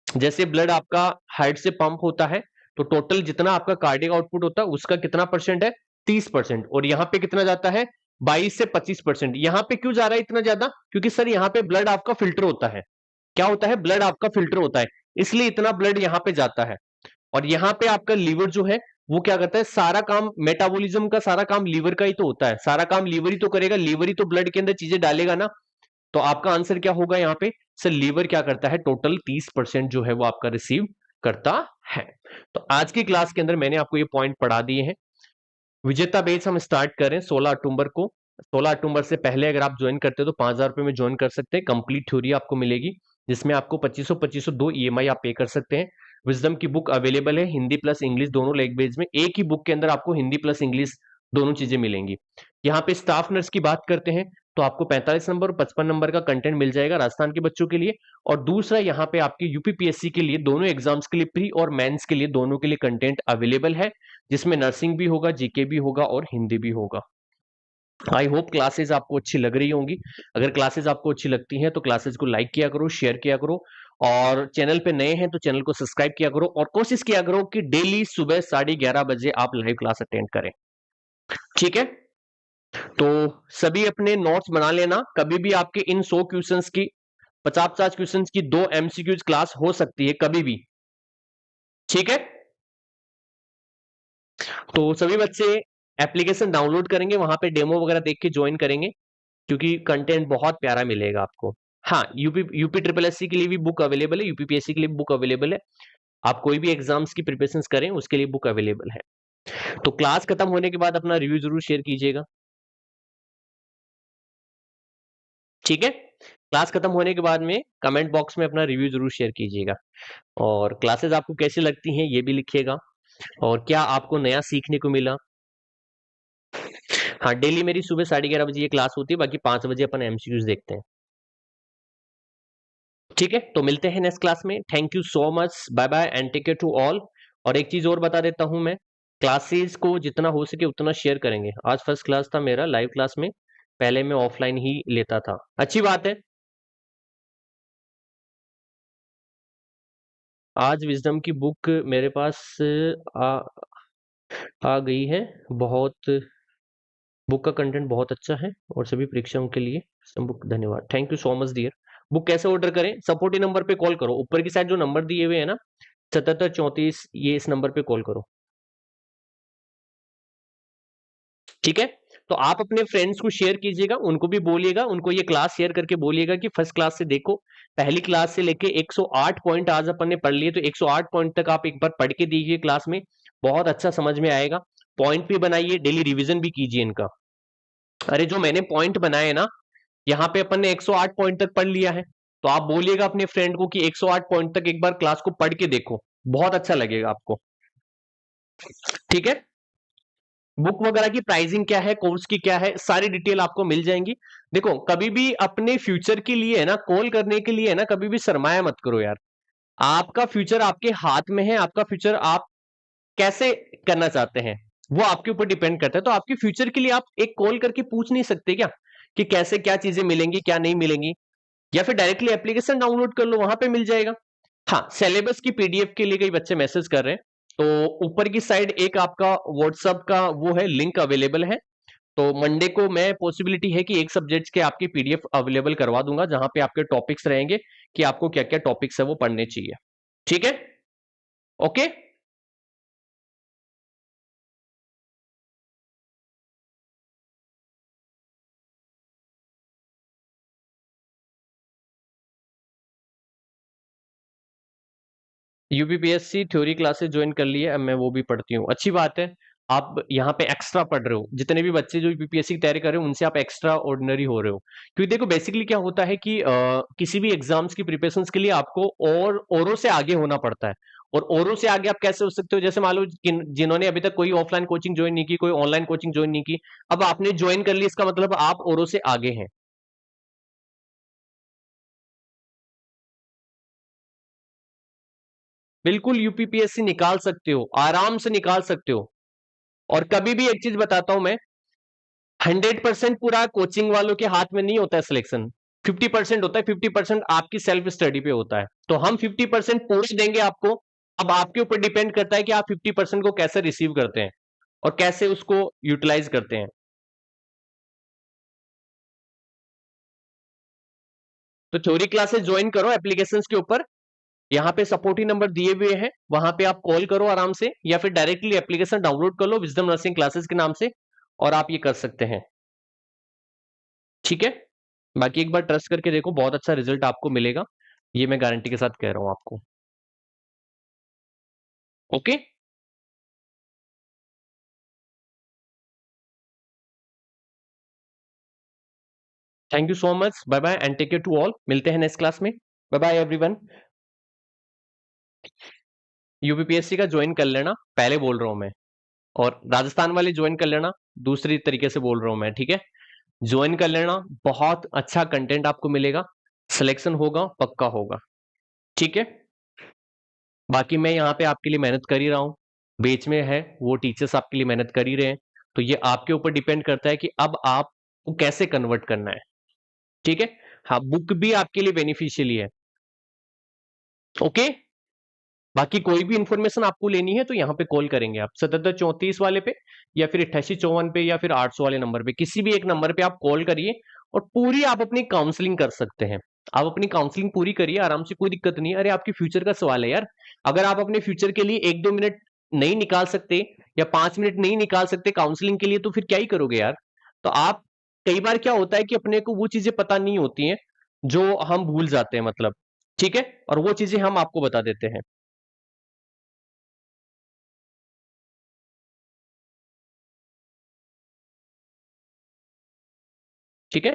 जैसे ब्लड आपका हार्ट से पंप होता है तो टोटल जितना आपका कार्डियक आउटपुट होता है उसका कितना परसेंट है? 30%। और यहां पे कितना जाता है? 22 से 25%। यहां पे क्यों जा रहा है इतना ज्यादा? क्योंकि सर यहां पे ब्लड आपका फिल्टर होता है। क्या होता है? ब्लड आपका फिल्टर होता है, इसलिए इतना ब्लड यहां पे जाता है। और यहां पे आपका लीवर जो है वो क्या करता है? सारा काम मेटाबॉलिज्म का सारा काम लीवर का ही तो होता है, सारा काम लीवर ही तो करेगा, लीवर ही तो ब्लड के अंदर चीजें डालेगा ना। तो आपका आंसर क्या होगा यहाँ पे सर? लीवर क्या करता है? टोटल 30% जो है वो आपका रिसीव करता है। तो आज की क्लास के अंदर मैंने आपको ये पॉइंट पढ़ा दिए हैं। विजेता बैच हम स्टार्ट करें 16 अक्टूबर को। 16 अक्टूबर से पहले अगर आप ज्वाइन करते हो तो 5,000 रुपए में ज्वाइन कर सकते हैं। कंप्लीट थ्योरी आपको मिलेगी जिसमें आपको 2500 दो ईएमआई आप पे कर सकते हैं। विजडम की बुक अवेलेबल है हिंदी प्लस इंग्लिश दोनों लैंग्वेज में। एक ही बुक के अंदर आपको हिंदी प्लस इंग्लिश दोनों चीजें मिलेंगी। यहाँ पे स्टाफ नर्स की बात करते हैं तो आपको 45 नंबर और 55 नंबर का कंटेंट मिल जाएगा राजस्थान के बच्चों के लिए। और दूसरा यहाँ पे आपके यूपीपीएससी के लिए दोनों एग्जाम्स के लिए प्री और मेंस के लिए दोनों के लिए कंटेंट अवेलेबल है, जिसमें नर्सिंग भी होगा, जीके भी होगा और हिंदी भी होगा। आई होप क्लासेस आपको अच्छी लग रही होंगी। अगर क्लासेस आपको अच्छी लगती हैं तो क्लासेस को लाइक किया करो, शेयर किया करो, और चैनल पे नए हैं तो चैनल को सब्सक्राइब किया करो, और कोशिश किया करो कि डेली सुबह 11:30 बजे आप लाइव क्लास अटेंड करें। ठीक है, तो सभी अपने नोट्स बना लेना। कभी भी आपके इन 100 क्वेश्चंस की 50-50 क्वेश्चंस की 2 एमसीक्यूज क्लास हो सकती है कभी भी। ठीक है, तो सभी बच्चे एप्लीकेशन डाउनलोड करेंगे, वहां पे डेमो वगैरह देख के ज्वाइन करेंगे क्योंकि कंटेंट बहुत प्यारा मिलेगा आपको। हाँ, यूपी ट्रिपल एससी के लिए भी बुक अवेलेबल है, यूपीपीएससी के लिए बुक अवेलेबल है। आप कोई भी एग्जाम्स की प्रिपरेशन करें उसके लिए बुक अवेलेबल है। तो क्लास खत्म होने के बाद अपना रिव्यू जरूर शेयर कीजिएगा। ठीक है, क्लास खत्म होने के बाद में कमेंट बॉक्स में अपना रिव्यू जरूर शेयर कीजिएगा, और क्लासेस आपको कैसी लगती हैं ये भी लिखिएगा, और क्या आपको नया सीखने को मिला। हाँ, डेली मेरी सुबह 11:30 बजे ये क्लास होती है, बाकी 5 बजे अपन एमसीक्यूज देखते हैं। ठीक है, तो मिलते हैं नेक्स्ट क्लास में। Thank you so much, bye bye and take care to all. और एक चीज और बता देता हूं मैं, क्लासेस को जितना हो सके उतना शेयर करेंगे। आज फर्स्ट क्लास था मेरा लाइव क्लास में, पहले मैं ऑफलाइन ही लेता था। अच्छी बात है, आज विजडम की बुक मेरे पास आ, आ गई है। बहुत बुक का कंटेंट बहुत अच्छा है और सभी परीक्षाओं के लिए बुक। धन्यवाद, thank you so much dear. Book कैसे ऑर्डर करें? सपोर्टिव नंबर पे कॉल करो, ऊपर की साइड जो नंबर दिए हुए हैं ना 7734, ये इस नंबर पे कॉल करो। ठीक है, तो आप अपने फ्रेंड्स को शेयर कीजिएगा, उनको भी बोलिएगा, उनको ये क्लास शेयर करके बोलिएगा कि फर्स्ट क्लास से देखो। पहली क्लास से लेके 108 पॉइंट आज अपन ने पढ़ लिए, तो 108 पॉइंट तक आप एक बार पढ़ के दीजिए क्लास में, बहुत अच्छा समझ में आएगा। पॉइंट भी बनाइए, डेली रिवीजन भी कीजिए इनका। अरे जो मैंने पॉइंट बनाए ना, यहाँ पे अपन ने 108 पॉइंट तक पढ़ लिया है, तो आप बोलिएगा अपने फ्रेंड को कि 108 पॉइंट तक एक बार क्लास को पढ़ के देखो, बहुत अच्छा लगेगा आपको। ठीक है, बुक वगैरह की प्राइसिंग क्या है, कोर्स की क्या है, सारी डिटेल आपको मिल जाएंगी। देखो, कभी भी अपने फ्यूचर के लिए है ना, कॉल करने के लिए है ना, कभी भी सरमाया मत करो यार। आपका फ्यूचर आपके हाथ में है, आपका फ्यूचर आप कैसे करना चाहते हैं वो आपके ऊपर डिपेंड करता है। तो आपके फ्यूचर के लिए आप एक कॉल करके पूछ नहीं सकते क्या कि कैसे क्या चीजें मिलेंगी क्या नहीं मिलेंगी? या फिर डायरेक्टली एप्लीकेशन डाउनलोड कर लो, वहां पे मिल जाएगा। हाँ, सिलेबस की पीडीएफ के लिए कई बच्चे मैसेज कर रहे हैं, तो ऊपर की साइड एक आपका व्हाट्सएप का वो है, लिंक अवेलेबल है। तो मंडे को मैं पॉसिबिलिटी है कि एक सब्जेक्ट के आपकी पीडीएफ अवेलेबल करवा दूंगा, जहां पे आपके टॉपिक्स रहेंगे कि आपको क्या क्या टॉपिक्स है वो पढ़ने चाहिए। ठीक है, okay. UPPSC theory classes join कर लिए, अब मैं वो भी पढ़ती हूँ, अच्छी बात है। आप यहाँ पे एक्स्ट्रा पढ़ रहे हो, जितने भी बच्चे जो यूपीपीएससी की तैयारी कर रहे हो उनसे आप एक्स्ट्रा ऑर्डिनरी हो रहे हो। क्योंकि देखो बेसिकली क्या होता है कि किसी भी एग्जाम्स की प्रिपरेशन के लिए आपको और औरों से आगे होना पड़ता है। और औरों से आगे आप कैसे हो सकते हो? जैसे मान लो जिन्होंने अभी तक कोई ऑफलाइन कोचिंग ज्वाइन नहीं की, कोई ऑनलाइन कोचिंग ज्वाइन नहीं की, अब आपने ज्वाइन कर ली, इसका मतलब आप औरों से आगे हैं। बिल्कुल यूपीपीएससी निकाल सकते हो, आराम से निकाल सकते हो। और कभी भी एक चीज बताता हूं मैं, 100% पूरा कोचिंग वालों के हाथ में नहीं होता है सिलेक्शन, 50% होता है, 50% आपकी सेल्फ स्टडी पे होता है। तो हम 50% पूरा देंगे आपको। अब आपके ऊपर डिपेंड करता है कि आप 50% को कैसे रिसीव करते हैं और कैसे उसको यूटिलाइज करते हैं। तो थ्योरी क्लासेस ज्वाइन करो एप्लीकेशंस के ऊपर, यहाँ पे सपोर्टिंग नंबर दिए हुए हैं, वहां पे आप कॉल करो आराम से, या फिर डायरेक्टली एप्लीकेशन डाउनलोड कर लो विजडम नर्सिंग क्लासेस के नाम से, और आप ये कर सकते हैं। ठीक है, बाकी एक बार ट्रस्ट करके देखो, बहुत अच्छा रिजल्ट आपको मिलेगा, ये मैं गारंटी के साथ कह रहा हूं आपको। Okay, thank you so much, bye bye and take care to all. मिलते हैं नेक्स्ट क्लास में, बाय बाय एवरीवन। यूपीपीएससी का ज्वाइन कर लेना, पहले बोल रहा हूं मैं, और राजस्थान वाले ज्वाइन कर लेना, दूसरी तरीके से बोल रहा हूं मैं, ठीक है। ज्वाइन कर लेना, बहुत अच्छा कंटेंट आपको मिलेगा, सिलेक्शन होगा, पक्का होगा, ठीक है। बाकी मैं यहाँ पे आपके लिए मेहनत कर ही रहा हूँ, बेच में है वो टीचर्स आपके लिए मेहनत कर ही रहे हैं, तो ये आपके ऊपर डिपेंड करता है कि अब आपको कैसे कन्वर्ट करना है, ठीक है। हाँ, बुक भी आपके लिए बेनिफिशियली है, ओके। बाकी कोई भी इंफॉर्मेशन आपको लेनी है तो यहाँ पे कॉल करेंगे आप 7734 वाले पे, या फिर 8854 पे, या फिर 800 वाले नंबर पे, किसी भी एक नंबर पे आप कॉल करिए, और पूरी आप अपनी काउंसलिंग कर सकते हैं। आप अपनी काउंसलिंग पूरी करिए आराम से, कोई दिक्कत नहीं है। अरे आपकी फ्यूचर का सवाल है यार, अगर आप अपने फ्यूचर के लिए 1-2 मिनट नहीं निकाल सकते, या 5 मिनट नहीं निकाल सकते काउंसलिंग के लिए, तो फिर क्या ही करोगे यार। तो आप, कई बार क्या होता है कि अपने को वो चीजें पता नहीं होती हैं जो हम भूल जाते हैं, मतलब, ठीक है, और वो चीजें हम आपको बता देते हैं, ठीक है।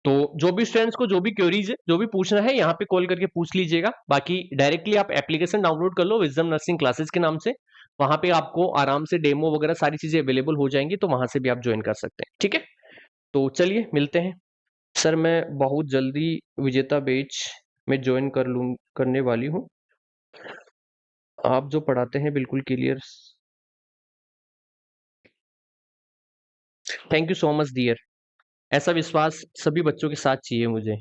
तो जो भी स्टूडेंट्स को जो भी क्वेरीज है, जो भी पूछना है, यहाँ पे कॉल करके पूछ लीजिएगा। बाकी डायरेक्टली आप एप्लीकेशन डाउनलोड कर लो विजडम नर्सिंग क्लासेस के नाम से, वहां पे आपको आराम से डेमो वगैरह सारी चीजें अवेलेबल हो जाएंगी, तो वहां से भी आप ज्वाइन कर सकते हैं, ठीक है। तो चलिए मिलते हैं। सर मैं बहुत जल्दी विजेता बैच में ज्वाइन करने वाली हूँ, आप जो पढ़ाते हैं बिल्कुल clear. Thank you so much dear. ऐसा विश्वास सभी बच्चों के साथ चाहिए मुझे,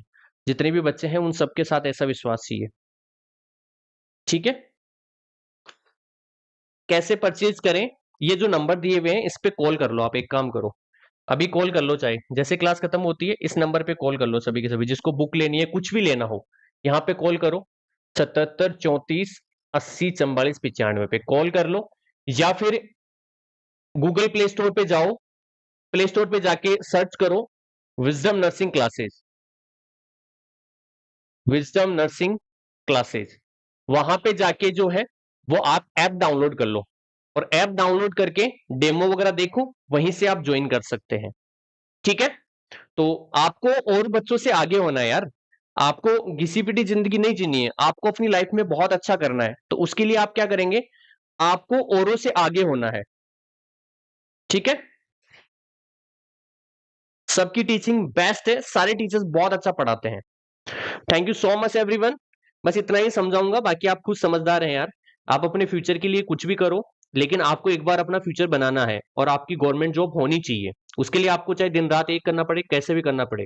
जितने भी बच्चे हैं उन सबके साथ ऐसा विश्वास चाहिए, ठीक है। कैसे परचेज करें, ये जो नंबर दिए हुए हैं इस पे कॉल कर लो। आप एक काम करो, अभी कॉल कर लो, चाहे जैसे क्लास खत्म होती है इस नंबर पे कॉल कर लो, सभी के सभी जिसको बुक लेनी है, कुछ भी लेना हो, यहाँ पे कॉल करो, 77 34 80 44 95 पे कॉल कर लो, या फिर गूगल प्ले स्टोर पे जाओ, प्ले स्टोर पे जाके सर्च करो wisdom nursing classes, wisdom nursing classes, वहां पे जाके जो है वो आप ऐप डाउनलोड कर लो, और ऐप डाउनलोड करके डेमो वगैरह देखो, वहीं से आप ज्वाइन कर सकते हैं, ठीक है। तो आपको और बच्चों से आगे होना है यार, आपको घिसी पिटी जिंदगी नहीं जीनी है, आपको अपनी लाइफ में बहुत अच्छा करना है, तो उसके लिए आप क्या करेंगे, आपको औरों से आगे होना है, ठीक है। सबकी टीचिंग बेस्ट है, सारे टीचर्स बहुत अच्छा पढ़ाते हैं। Thank you so much everyone, बस इतना ही समझाऊंगा, बाकी आप खुद समझदार हैं यार। आप अपने फ्यूचर के लिए कुछ भी करो, लेकिन आपको एक बार अपना फ्यूचर बनाना है, और आपकी गवर्नमेंट जॉब होनी चाहिए, उसके लिए आपको चाहे दिन रात एक करना पड़े, कैसे भी करना पड़े।